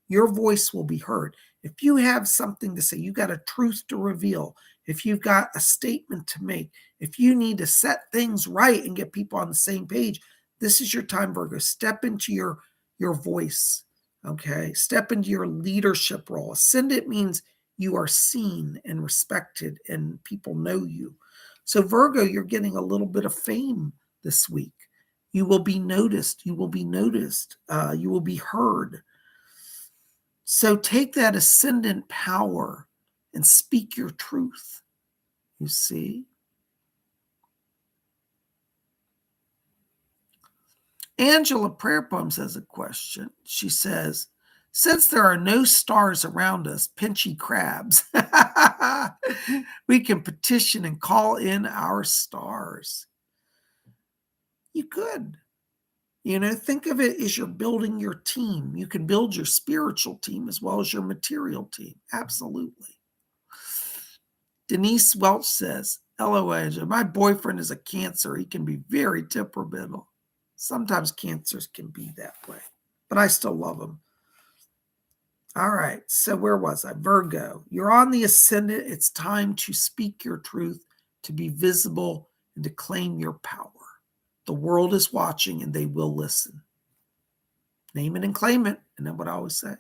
Your voice will be heard. If you have something to say, you got a truth to reveal. If you've got a statement to make, if you need to set things right and get people on the same page, this is your time, Virgo. Step into your voice. Okay, step into your leadership role. Ascendant means you are seen and respected and people know you. So Virgo, you're getting a little bit of fame this week. You will be noticed. You will be noticed. You will be heard. So take that ascendant power and speak your truth. You see? Angela Prayer Poems has a question. She says, since there are no stars around us, pinchy crabs, we can petition and call in our stars. You could. Think of it as you're building your team. You can build your spiritual team as well as your material team. Absolutely. Denise Welch says, LOL, my boyfriend is a Cancer. He can be very temperamental. Sometimes Cancers can be that way, but I still love them. All right, so where was I? Virgo, you're on the ascendant. It's time to speak your truth, to be visible, and to claim your power. The world is watching, and they will listen. Name it and claim it. And then what I always say.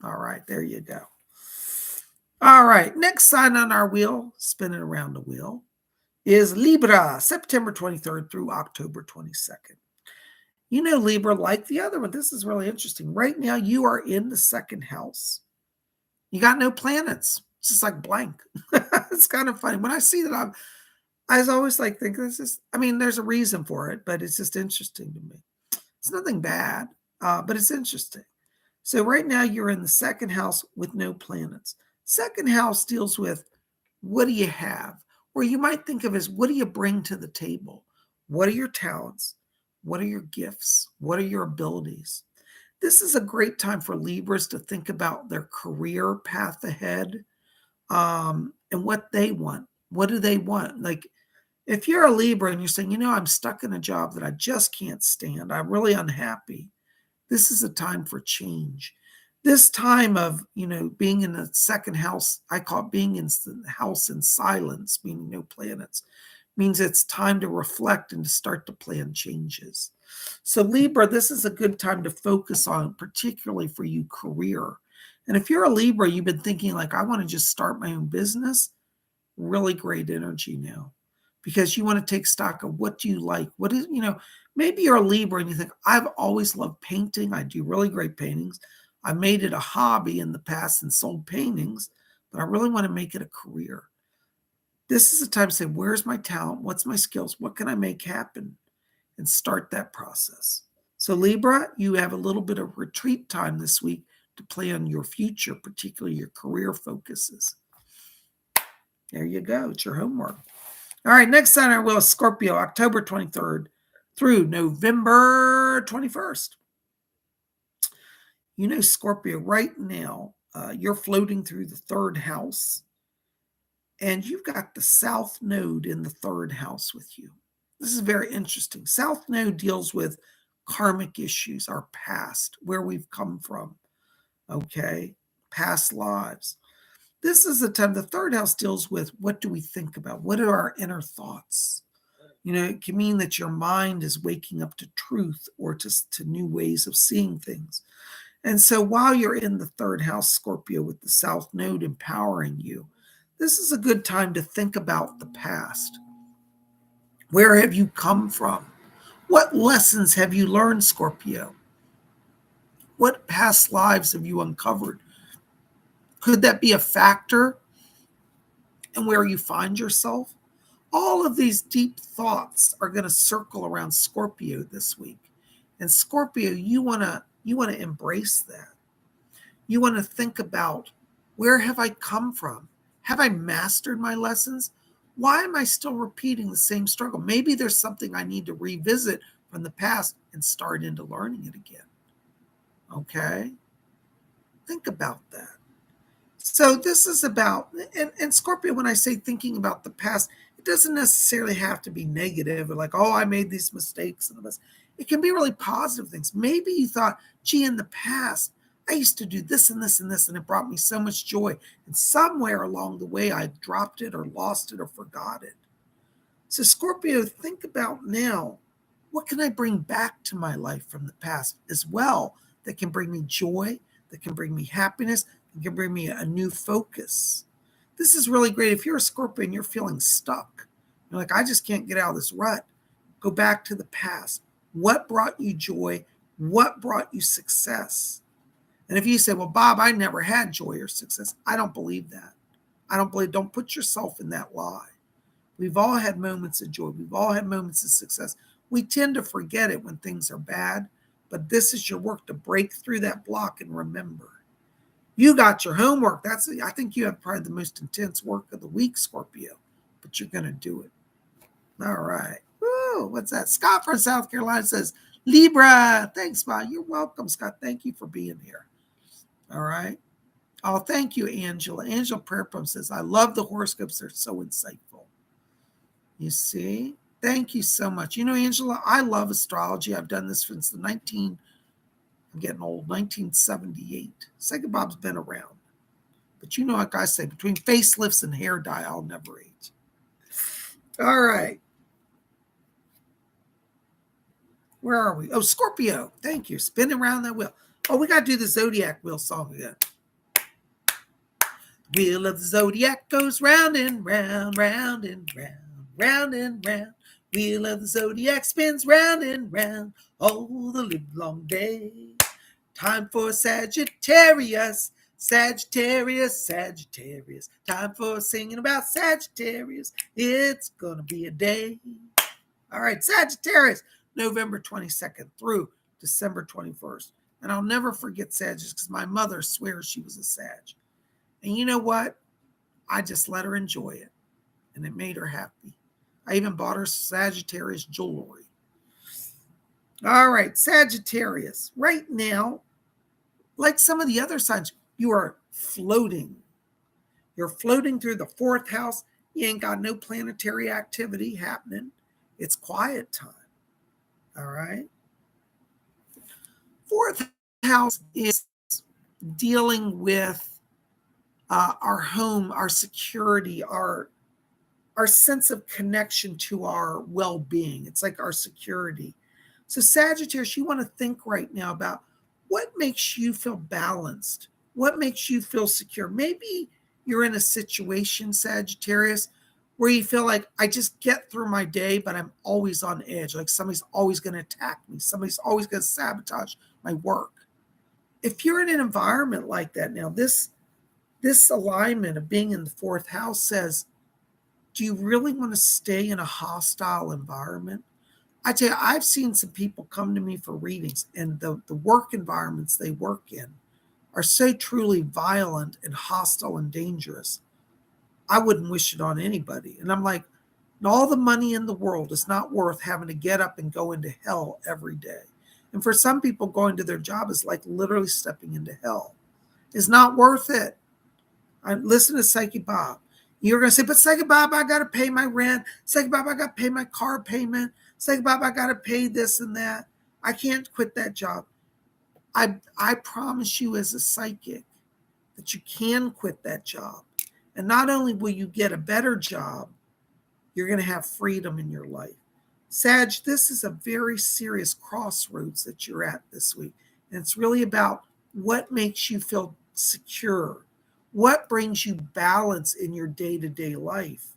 All right, there you go. All right, next sign on our wheel, spinning around the wheel, is Libra, September 23rd through October 22nd. You know, Libra, like the other one, this is really interesting. Right now, you are in the second house. You got no planets. It's just like blank. It's kind of funny. When I see that, I always like think this is, I mean, there's a reason for it, but it's just interesting to me. It's nothing bad, but it's interesting. So right now you're in the second house with no planets. Second house deals with what do you have? Or you might think of as what do you bring to the table? What are your talents? What are your gifts? What are your abilities? This is a great time for Libras to think about their career path ahead, and what they want. What do they want? Like if you're a Libra and you're saying, you know, I'm stuck in a job that I just can't stand, I'm really unhappy. This is a time for change. This time of, you know, being in the second house, I call it being in the house in silence, meaning no planets, means it's time to reflect and to start to plan changes. So Libra, this is a good time to focus on, particularly for you, career. And if you're a Libra, you've been thinking like, I want to just start my own business, really great energy now, because you want to take stock of what do you like? What is, you know, maybe you're a Libra and you think, I've always loved painting. I do really great paintings. I made it a hobby in the past and sold paintings, but I really want to make it a career. This is a time to say, where's my talent? What's my skills? What can I make happen? And start that process. So Libra, you have a little bit of retreat time this week to plan your future, particularly your career focuses. There you go. It's your homework. All right, next sign on our wheel is Scorpio, October 23rd through November 21st. You know, Scorpio, right now, you're floating through the third house, and you've got the South Node in the third house with you. This is very interesting. South Node deals with karmic issues, our past, where we've come from, okay? Past lives. This is the time, the third house deals with what do we think about? What are our inner thoughts? You know, it can mean that your mind is waking up to truth or to new ways of seeing things. And so while you're in the third house, Scorpio, with the South Node empowering you, this is a good time to think about the past. Where have you come from? What lessons have you learned, Scorpio? What past lives have you uncovered? Could that be a factor in where you find yourself? All of these deep thoughts are going to circle around Scorpio this week. And Scorpio, you want to embrace that. You want to think about, where have I come from? Have I mastered my lessons? Why am I still repeating the same struggle? Maybe there's something I need to revisit from the past and start into learning it again. Okay? Think about that. So this is about, and Scorpio, when I say thinking about the past, it doesn't necessarily have to be negative or like, oh, I made these mistakes and this. It can be really positive things. Maybe you thought, gee, in the past, I used to do this and this and this, and it brought me so much joy. And somewhere along the way, I dropped it or lost it or forgot it. So Scorpio, think about now, what can I bring back to my life from the past as well that can bring me joy, that can bring me happiness, that can bring me a new focus. This is really great. If you're a Scorpio and you're feeling stuck, you're like, I just can't get out of this rut, go back to the past. What brought you joy? What brought you success? And if you say, well, Bob, I never had joy or success, I don't believe that. Don't put yourself in that lie. We've all had moments of joy. We've all had moments of success. We tend to forget it when things are bad, but this is your work to break through that block and remember. You got your homework. I think you have probably the most intense work of the week, Scorpio, but you're going to do it. All right. Woo, what's that? Scott from South Carolina says, Libra. Thanks, Bob. You're welcome, Scott. Thank you for being here. All right. Oh, thank you, Angela. Angela Prayer Pump says, I love the horoscopes. They're so insightful. You see? Thank you so much. You know, Angela, I love astrology. I've done this since I'm getting old, 1978. PsychicBob's been around. But you know, like I say, between facelifts and hair dye, I'll never age. All right. Where are we? Oh, Scorpio. Thank you. Spinning around that wheel. Oh, we got to do the Zodiac wheel song again. Wheel of the Zodiac goes round and round, round and round, round and round. Wheel of the Zodiac spins round and round all the livelong day. Time for Sagittarius, Sagittarius, Sagittarius. Time for singing about Sagittarius. It's gonna be a day. All right, Sagittarius, November 22nd through December 21st. And I'll never forget Sagittarius because my mother swears she was a Sag. And you know what? I just let her enjoy it. And it made her happy. I even bought her Sagittarius jewelry. All right, Sagittarius. Right now, like some of the other signs, you are floating. You're floating through the fourth house. You ain't got no planetary activity happening. It's quiet time. All right. Fourth house is dealing with our home, our security, our sense of connection to our well-being. It's like our security. So Sagittarius, you want to think right now about what makes you feel balanced? What makes you feel secure? Maybe you're in a situation, Sagittarius, where you feel like I just get through my day, but I'm always on edge. Like somebody's always going to attack me. Somebody's always going to sabotage my work. If you're in an environment like that now, this alignment of being in the fourth house says, do you really want to stay in a hostile environment? I tell you, I've seen some people come to me for readings, and the work environments they work in are so truly violent and hostile and dangerous. I wouldn't wish it on anybody. And I'm like, all the money in the world is not worth having to get up and go into hell every day. And for some people, going to their job is like literally stepping into hell. It's not worth it. Listen to Psychic Bob. You're going to say, but Psychic Bob, I got to pay my rent. Psychic Bob, I got to pay my car payment. Psychic Bob, I got to pay this and that. I can't quit that job. I promise you as a psychic that you can quit that job. And not only will you get a better job, you're going to have freedom in your life. Sag, this is a very serious crossroads that you're at this week. And it's really about what makes you feel secure. What brings you balance in your day-to-day life?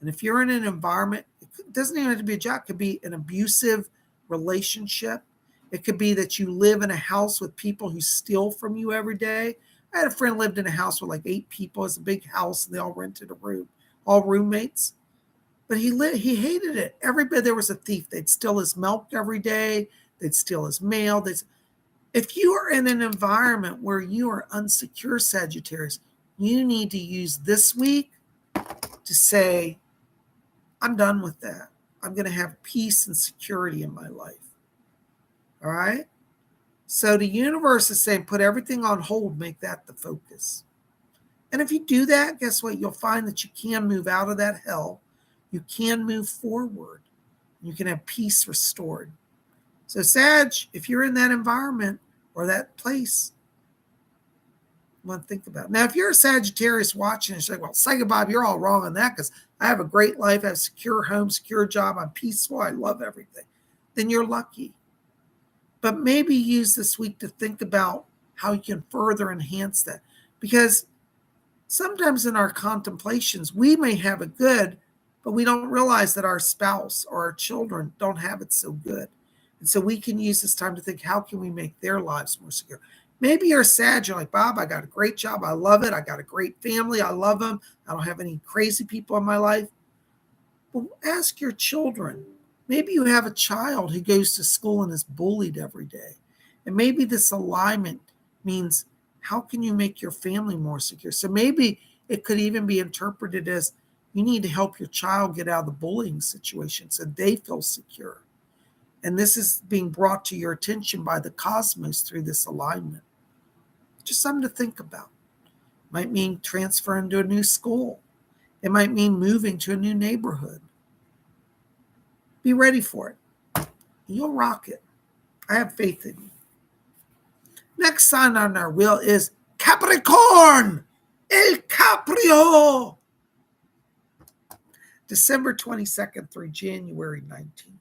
And if you're in an environment, it doesn't even have to be a job. It could be an abusive relationship. It could be that you live in a house with people who steal from you every day. I had a friend lived in a house with like 8 people. It's a big house, and they all rented a room, all roommates. But he hated it. Every bit there was a thief. They'd steal his milk every day. They'd steal his mail. If you are in an environment where you are unsecure, Sagittarius, you need to use this week to say, I'm done with that. I'm going to have peace and security in my life. All right? So the universe is saying, put everything on hold, make that the focus. And if you do that, guess what? You'll find that you can move out of that hell. You can move forward. You can have peace restored. So Sag, if you're in that environment or that place, you want to think about it. Now, if you're a Sagittarius watching and you're like, well, Psychic Bob, you're all wrong on that because I have a great life, I have a secure home, secure job, I'm peaceful, I love everything, then you're lucky. But maybe use this week to think about how you can further enhance that. Because sometimes in our contemplations, we may have it good, but we don't realize that our spouse or our children don't have it so good. And so we can use this time to think, how can we make their lives more secure? Maybe you're Sag, you're like, Bob, I got a great job. I love it. I got a great family. I love them. I don't have any crazy people in my life. But ask your children. Maybe you have a child who goes to school and is bullied every day. And maybe this alignment means, how can you make your family more secure? So maybe it could even be interpreted as, you need to help your child get out of the bullying situation so they feel secure. And this is being brought to your attention by the cosmos through this alignment. Just something to think about. Might mean transferring to a new school. It might mean moving to a new neighborhood. Be ready for it. You'll rock it. I have faith in you. Next sign on our wheel is Capricorn. El Caprio. December 22nd through January 19th.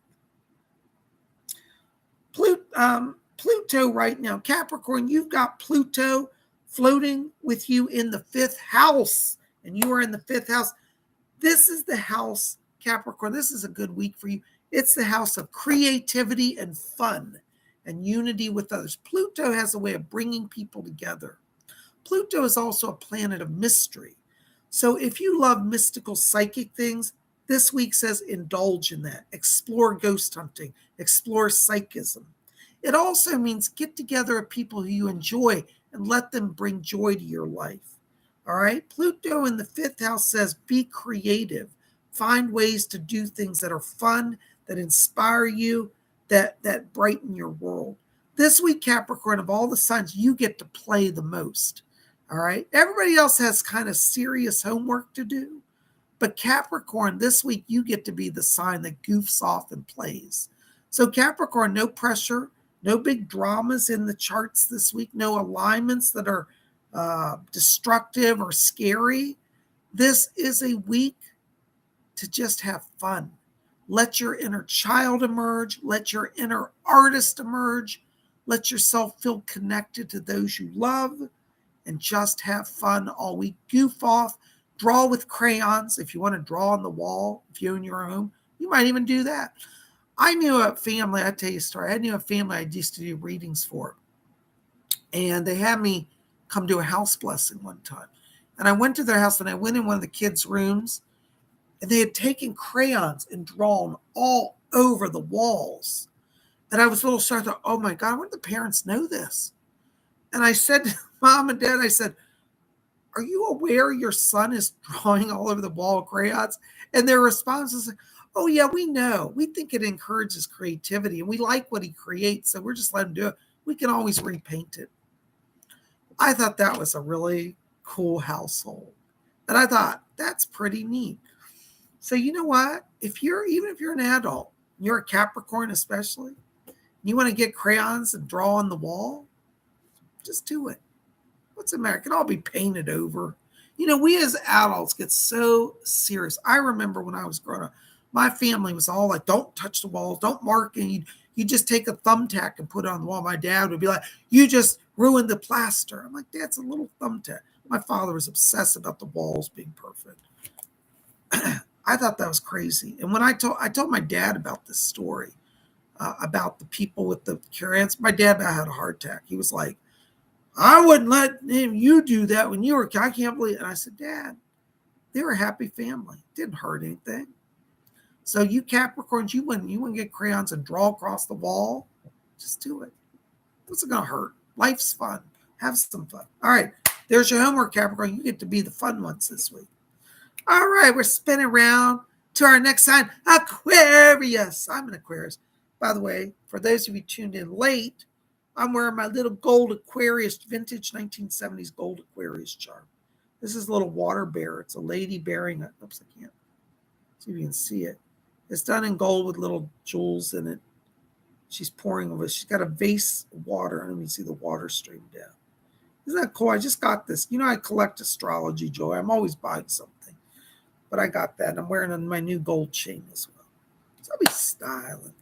Pluto right now. Capricorn, you've got Pluto floating with you in the 5th house, and you are in the 5th house. This is the house, Capricorn. This is a good week for you. It's the house of creativity and fun and unity with others. Pluto has a way of bringing people together. Pluto is also a planet of mystery. So if you love mystical psychic things, this week says indulge in that. Explore ghost hunting. Explore psychism. It also means get together with people who you enjoy and let them bring joy to your life. All right? Pluto in the 5th house says be creative. Find ways to do things that are fun, that inspire you, that brighten your world. This week, Capricorn, of all the signs, you get to play the most. All right? Everybody else has kind of serious homework to do. But Capricorn, this week, you get to be the sign that goofs off and plays. So Capricorn, no pressure, no big dramas in the charts this week, no alignments that are destructive or scary. This is a week to just have fun. Let your inner child emerge. Let your inner artist emerge. Let yourself feel connected to those you love and just have fun all week. Goof off. Draw with crayons. If you want to draw on the wall, if you own your home, you might even do that. I knew a family, I'll tell you a story. I knew a family I used to do readings for. And they had me come do a house blessing one time. And I went to their house and I went in one of the kids' rooms and they had taken crayons and drawn all over the walls. And I was a little shocked. Oh my God, why do the parents know this? And I said to Mom and Dad, I said, are you aware your son is drawing all over the wall crayons? And their response was, oh yeah, we know. We think it encourages creativity and we like what he creates. So we're just letting him do it. We can always repaint it. I thought that was a really cool household. And I thought, that's pretty neat. So you know what? Even if you're an adult, you're a Capricorn especially, you want to get crayons and draw on the wall, just do it. What's the matter? It can all be painted over. You know, we as adults get so serious. I remember when I was growing up, my family was all like, don't touch the walls, don't mark it. You just take a thumbtack and put it on the wall. My dad would be like, you just ruined the plaster. I'm like, Dad's a little thumbtack. My father was obsessed about the walls being perfect. I thought that was crazy. And when I told my dad about this story, about the people with the crayons, my dad had a heart attack. He was like, I wouldn't let you do that when you were, I can't believe it. And I said, Dad, they were a happy family. It didn't hurt anything. So you Capricorns, you wouldn't get crayons and draw across the wall. Just do it. What's it going to hurt? Life's fun. Have some fun. All right. There's your homework, Capricorn. You get to be the fun ones this week. All right, we're spinning around to our next sign, Aquarius. I'm an Aquarius. By the way, for those of you tuned in late, I'm wearing my little gold Aquarius, vintage 1970s gold Aquarius charm. This is a little water bear. It's a lady bearing it. Oops, I can't see if you can see it. It's done in gold with little jewels in it. She's pouring over. She's got a vase of water, and let me see the water stream down. Isn't that cool? I just got this. You know, I collect astrology, Joy. I'm always buying something. But I got that. And I'm wearing my new gold chain as well. So I'll be styling.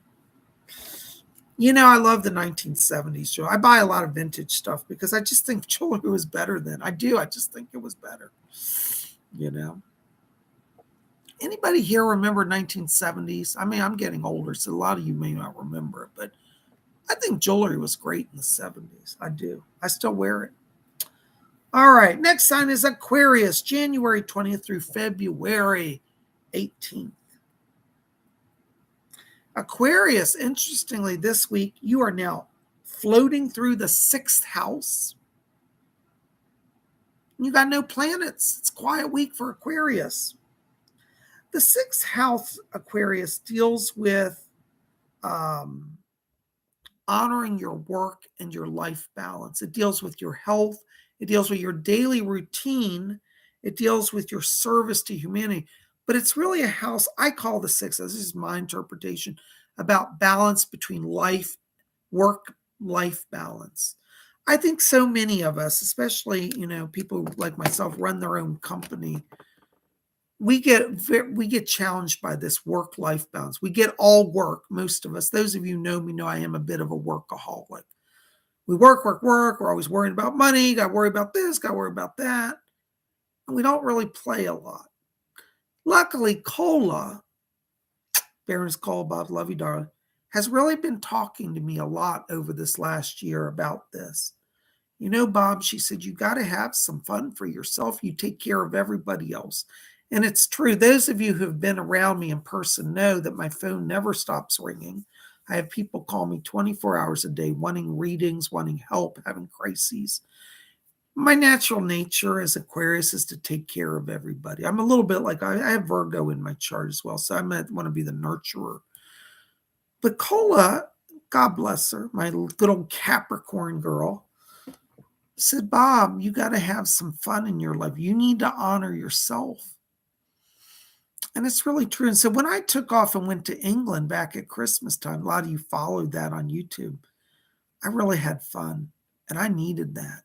You know, I love the 1970s, Joe. I buy a lot of vintage stuff because I just think jewelry was better then. I do. I just think it was better. You know. Anybody here remember 1970s? I mean, I'm getting older, so a lot of you may not remember it. But I think jewelry was great in the 70s. I do. I still wear it. All right, next sign is Aquarius, January 20th through February 18th. Aquarius, interestingly, this week, you are now floating through the 6th house. You got no planets. It's a quiet week for Aquarius. The 6th house, Aquarius, deals with honoring your work and your life balance. It deals with your health. It deals with your daily routine. It deals with your service to humanity. But it's really a house, I call the 6th, this is my interpretation, about balance between work-life balance. I think so many of us, especially, you know, people like myself run their own company. we get challenged by this work-life balance. We get all work, most of us. Those of you who know me know I am a bit of a workaholic. We work, work, work. We're always worrying about money. Got to worry about this, got to worry about that. And we don't really play a lot. Luckily, Cola, Baroness Cola, Bob, love you, darling, has really been talking to me a lot over this last year about this. You know, Bob, she said, you got to have some fun for yourself. You take care of everybody else. And it's true. Those of you who have been around me in person know that my phone never stops ringing. I have people call me 24 hours a day, wanting readings, wanting help, having crises. My natural nature as Aquarius is to take care of everybody. I'm a little bit like, I have Virgo in my chart as well, so I might want to be the nurturer. But Cola, God bless her, my good old Capricorn girl, said, Bob, you got to have some fun in your life. You need to honor yourself. And it's really true. And so when I took off and went to England back at Christmas time, a lot of you followed that on YouTube, I really had fun and I needed that.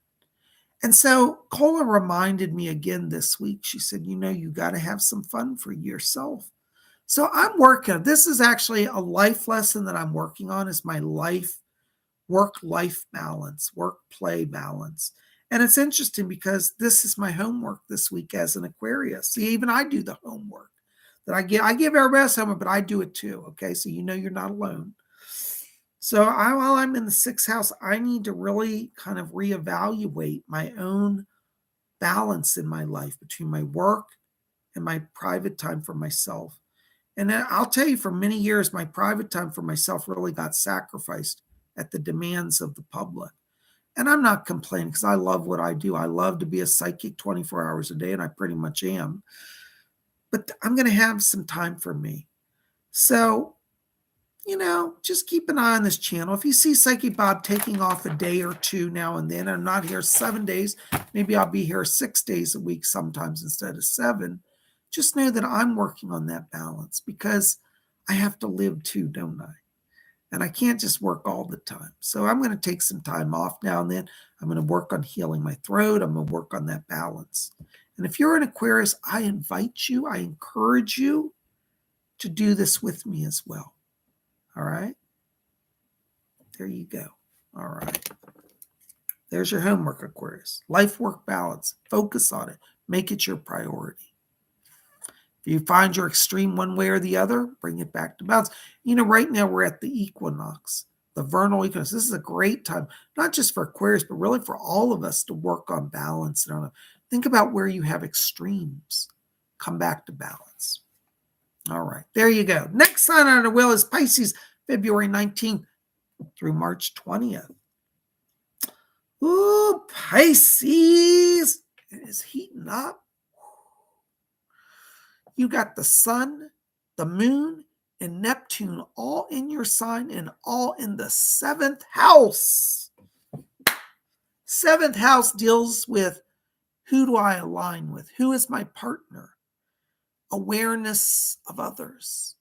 And so Cola reminded me again this week. She said, you know, you got to have some fun for yourself. So I'm working. This is actually a life lesson that I'm working on, is my work-life balance, work-play balance. And it's interesting because this is my homework this week as an Aquarius. See, even I do the homework that I give everybody else homework, but I do it too. Okay, so you know you're not alone. So while I'm in the 6th house, I need to really kind of reevaluate my own balance in my life between my work and my private time for myself. And I'll tell you, for many years, my private time for myself really got sacrificed at the demands of the public. And I'm not complaining because I love what I do. I love to be a psychic 24 hours a day, and I pretty much am. But I'm going to have some time for me. So, you know, just keep an eye on this channel. If you see Psychic Bob taking off a day or two now and then, I'm not here 7 days, maybe I'll be here 6 days a week sometimes instead of 7. Just know that I'm working on that balance because I have to live too, don't I? And I can't just work all the time. So I'm going to take some time off now and then. I'm going to work on healing my throat. I'm going to work on that balance. And if you're an Aquarius, I invite you, I encourage you to do this with me as well. All right? There you go. All right. There's your homework, Aquarius. Life-work balance. Focus on it. Make it your priority. If you find you're extreme one way or the other, bring it back to balance. You know, right now we're at the equinox, the vernal equinox. This is a great time, not just for Aquarius, but really for all of us to work on balance. Think about where you have extremes. Come back to balance. All right, there you go. Next sign on the wheel is Pisces, February 19th through March 20th. Ooh, Pisces. It is heating up. You got the sun, the moon, and Neptune all in your sign and all in the 7th house. 7th house deals with, who do I align with? Who is my partner? Awareness of others.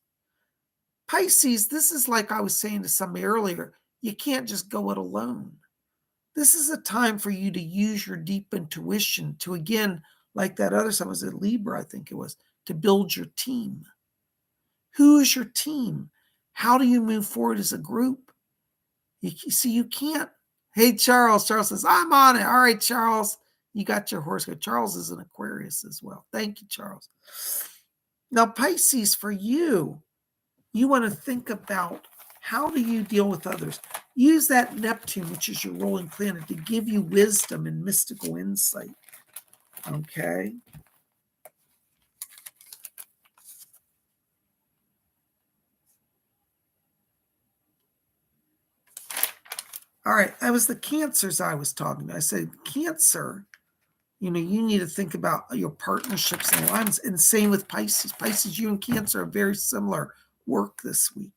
Pisces, this is like I was saying to somebody earlier, you can't just go it alone. This is a time for you to use your deep intuition to, again, like that other sign, was it Libra, I think it was, to build your team. Who is your team? How do you move forward as a group? You see, you can't. Hey, Charles. Charles says, I'm on it. All right, Charles. You got your horoscope. Charles is an Aquarius as well. Thank you, Charles. Now, Pisces, for you, you want to think about, how do you deal with others? Use that Neptune, which is your ruling planet, to give you wisdom and mystical insight. Okay? All right, that was the Cancers I was talking about. I said, Cancer, you know, you need to think about your partnerships and alignments. And same with Pisces. Pisces, you and Cancer are very similar work this week.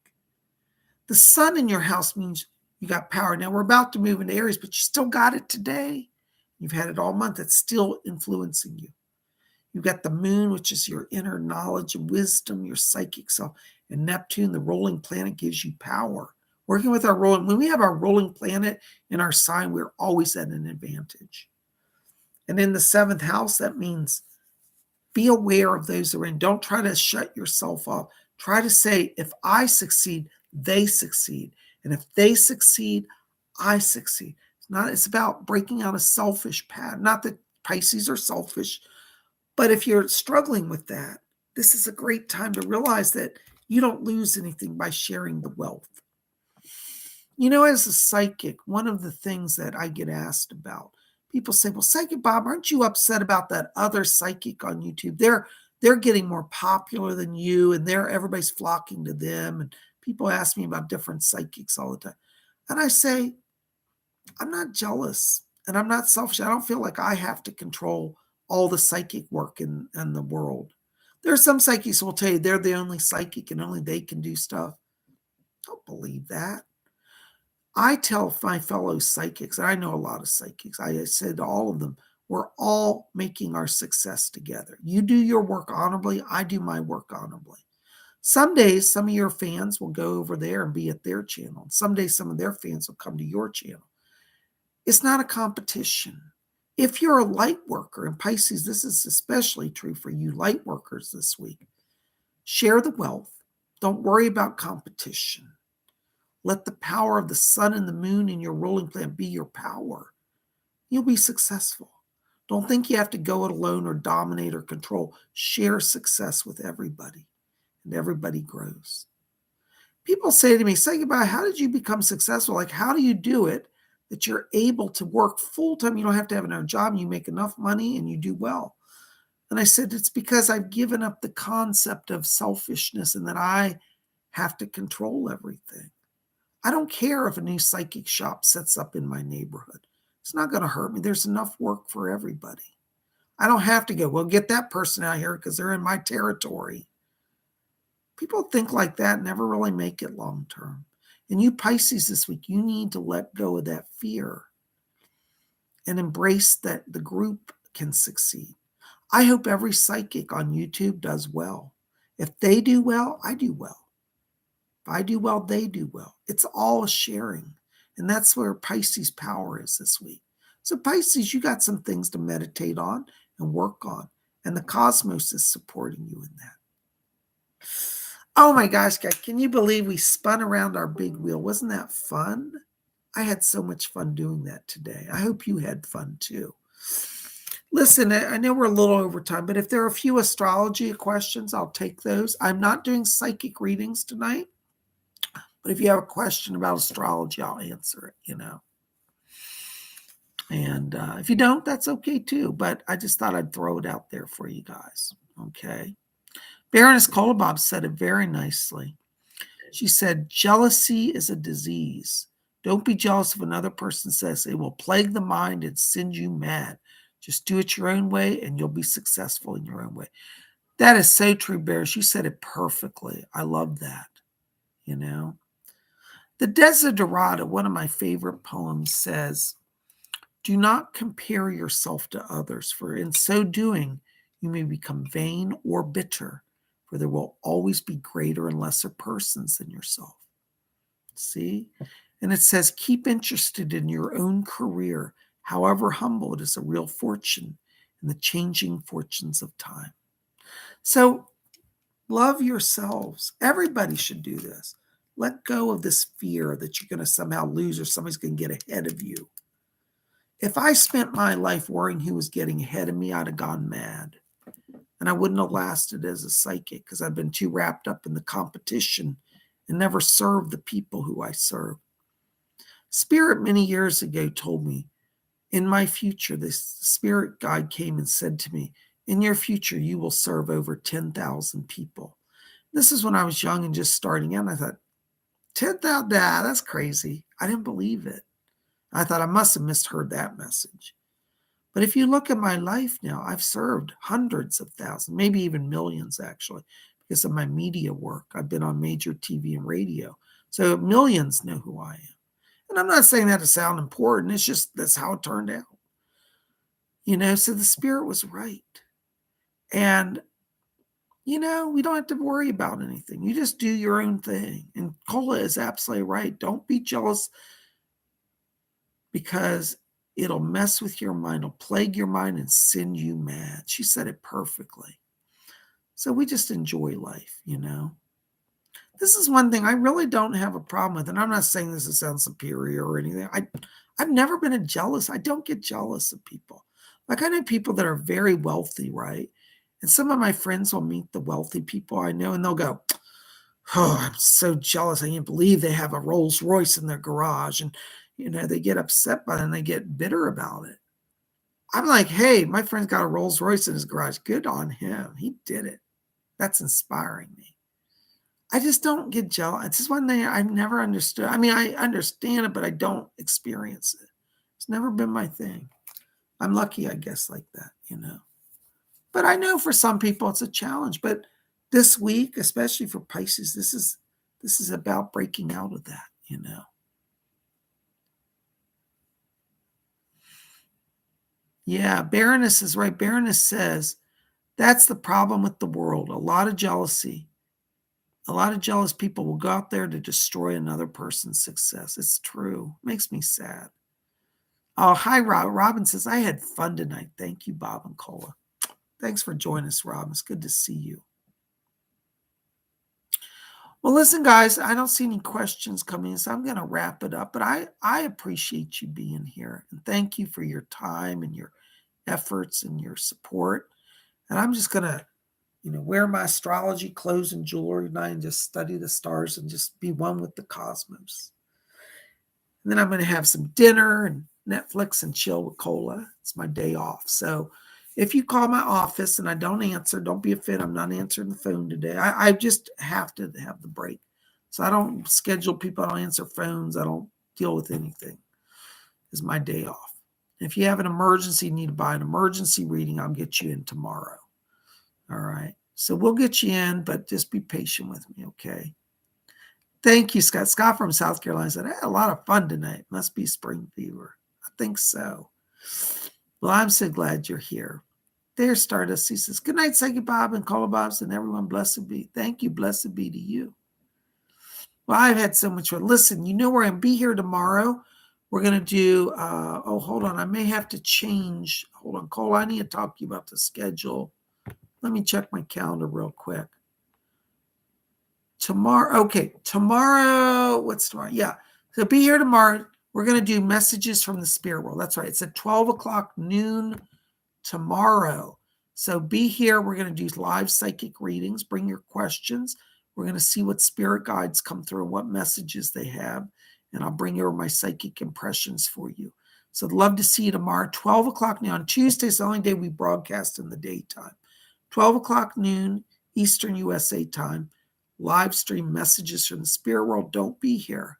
The sun in your house means you got power. Now, we're about to move into Aries, but you still got it today. You've had it all month. It's still influencing you. You've got the moon, which is your inner knowledge and wisdom, your psychic self. And Neptune, the rolling planet, gives you power. Working with our rolling, when we have our rolling planet in our sign, we're always at an advantage. And in the 7th house, that means Be aware of those around. Don't try to shut yourself off. Try to say, if I succeed, they succeed. And if they succeed, I succeed. It's about breaking out a selfish pattern. Not that Pisces are selfish, but if you're struggling with that, this is a great time to realize that you don't lose anything by sharing the wealth. As a psychic, one of the things that I get asked about, people say, well, Psychic Bob, aren't you upset about that other psychic on YouTube? They're getting more popular than you, and everybody's flocking to them. And people ask me about different psychics all the time. And I say, I'm not jealous and I'm not selfish. I don't feel like I have to control all the psychic work in the world. There are some psychics who will tell you they're the only psychic and only they can do stuff. Don't believe that. I tell my fellow psychics, and I know a lot of psychics, I said to all of them, we're all making our success together. You do your work honorably, I do my work honorably. Some days, some of your fans will go over there and be at their channel. Some days, some of their fans will come to your channel. It's not a competition. If you're a light worker, and Pisces, this is especially true for you light workers this week, share the wealth. Don't worry about competition. Let the power of the sun and the moon in your ruling planet be your power. You'll be successful. Don't think you have to go it alone or dominate or control. Share success with everybody, and everybody grows. People say to me, Psychic, how did you become successful? Like, how do you do it that you're able to work full-time? You don't have to have another job. You make enough money and you do well. And I said, it's because I've given up the concept of selfishness and that I have to control everything. I don't care if a new psychic shop sets up in my neighborhood. It's not going to hurt me. There's enough work for everybody. I don't have to go, well, get that person out here because they're in my territory. People think like that, never really make it long term. And you Pisces this week, you need to let go of that fear and embrace that the group can succeed. I hope every psychic on YouTube does well. If they do well, I do well. If I do well, they do well. It's all sharing. And that's where Pisces power is this week. So Pisces, you got some things to meditate on and work on. And the cosmos is supporting you in that. Oh my gosh, guys, can you believe we spun around our big wheel? Wasn't that fun? I had so much fun doing that today. I hope you had fun too. Listen, I know we're a little over time, but if there are a few astrology questions, I'll take those. I'm not doing psychic readings tonight, but if you have a question about astrology, I'll answer it, And if you don't, that's okay too. But I just thought I'd throw it out there for you guys. Okay. Baroness Kolobob said it very nicely. She said, jealousy is a disease. Don't be jealous if another person says it will plague the mind and send you mad. Just do it your own way and you'll be successful in your own way. That is so true, Bears. You said it perfectly. I love that. The Desiderata, one of my favorite poems, says, do not compare yourself to others, for in so doing, you may become vain or bitter, for there will always be greater and lesser persons than yourself. See? And it says, keep interested in your own career, however humble it is a real fortune in the changing fortunes of time. So love yourselves. Everybody should do this. Let go of this fear that you're going to somehow lose or somebody's going to get ahead of you. If I spent my life worrying who was getting ahead of me, I'd have gone mad. And I wouldn't have lasted as a psychic because I've been too wrapped up in the competition and never served the people who I serve. Spirit many years ago told me, in my future, this spirit guide came and said to me, in your future, you will serve over 10,000 people. This is when I was young and just starting out. And I thought, 10,000, that's crazy. I didn't believe it. I thought I must have misheard that message. But if you look at my life now, I've served hundreds of thousands, maybe even millions actually, because of my media work. I've been on major TV and radio. So millions know who I am. And I'm not saying that to sound important. It's just that's how it turned out. So the spirit was right. And, we don't have to worry about anything. You just do your own thing. And Kola is absolutely right. Don't be jealous because it'll mess with your mind, it'll plague your mind and send you mad. She said it perfectly. So we just enjoy life, you know. This is one thing I really don't have a problem with, and I'm not saying this to sound superior or anything. I've never been a jealous. I don't get jealous of people. Like I know people that are very wealthy, right? And some of my friends will meet the wealthy people I know, and they'll go, "Oh, I'm so jealous. I can't believe they have a Rolls Royce in their garage," and they get upset by it and they get bitter about it. I'm like, "Hey, my friend's got a Rolls Royce in his garage. Good on him. He did it. That's inspiring me." I just don't get jealous. It's just one thing I've never understood. I mean, I understand it, but I don't experience it. It's never been my thing. I'm lucky, I guess, like that. But I know for some people it's a challenge. But this week, especially for Pisces, this is about breaking out of that. Yeah, Baroness is right. Baroness says that's the problem with the world. A lot of jealousy. A lot of jealous people will go out there to destroy another person's success. It's true. Makes me sad. Oh, hi, Rob. Robin says, I had fun tonight. Thank you, Bob and Cola. Thanks for joining us, Rob. It's good to see you. Well, listen, guys, I don't see any questions coming, so I'm going to wrap it up. But I appreciate you being here. And thank you for your time and your efforts and your support. And I'm just going to wear my astrology clothes and jewelry tonight and just study the stars and just be one with the cosmos. And then I'm going to have some dinner and Netflix and chill with Cola. It's my day off. So if you call my office and I don't answer, don't be offended. I'm not answering the phone today. I just have to have the break. So I don't schedule people. I don't answer phones. I don't deal with anything. It's my day off. If you have an emergency, need to buy an emergency reading, I'll get you in tomorrow. All right. So we'll get you in, but just be patient with me, okay? Thank you, Scott. Scott from South Carolina said, I had a lot of fun tonight. Must be spring fever. I think so. Well, I'm so glad you're here. There's Stardust. He says, good night, Psychic Bob and Caller Bobs, and everyone blessed be. Thank you. Blessed be to you. Well, I've had so much fun. Listen, we're going to be here tomorrow. We're going to do, hold on. I may have to change. Hold on, Cole. I need to talk to you about the schedule. Let me check my calendar real quick. Tomorrow, what's tomorrow? Yeah, so be here tomorrow. We're going to do messages from the spirit world. That's right. It's at 12 o'clock noon tomorrow. So be here. We're going to do live psychic readings. Bring your questions. We're going to see what spirit guides come through and what messages they have. And I'll bring over my psychic impressions for you. So I'd love to see you tomorrow, 12 o'clock noon. On Tuesday is the only day we broadcast in the daytime. 12 o'clock noon, Eastern USA time. Live stream messages from the spirit world. Don't be here.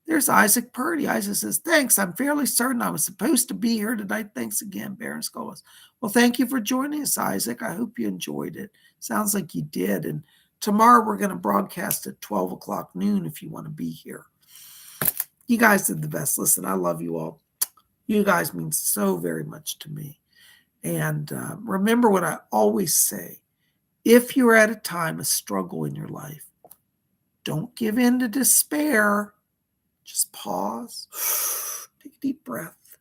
There's Isaac Purdy. Isaac says, thanks. I'm fairly certain I was supposed to be here tonight. Thanks again, Baron Skolas. Well, thank you for joining us, Isaac. I hope you enjoyed it. Sounds like you did. And tomorrow we're going to broadcast at 12 o'clock noon if you want to be here. You guys did the best. Listen, I love you all. You guys mean so very much to me. And remember what I always say. If you're at a time of struggle in your life, don't give in to despair. Just pause, take a deep breath,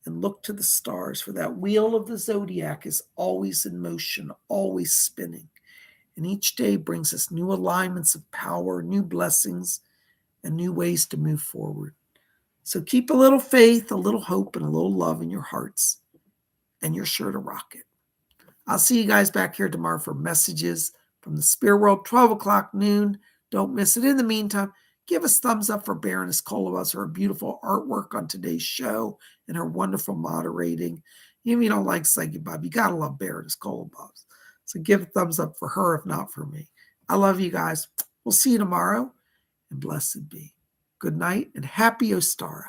and look to the stars, for that wheel of the zodiac is always in motion, always spinning. And each day brings us new alignments of power, new blessings, and new ways to move forward. So keep a little faith, a little hope, and a little love in your hearts, and you're sure to rock it. I'll see you guys back here tomorrow for messages from the spirit world, 12 o'clock noon. Don't miss it. In the meantime, give us thumbs up for Baroness Kolovas, her beautiful artwork on today's show and her wonderful moderating. Even if you don't like Psychic Bob, you got to love Baroness Kolovas. So give a thumbs up for her, if not for me. I love you guys. We'll see you tomorrow, and blessed be. Good night and happy Ostara.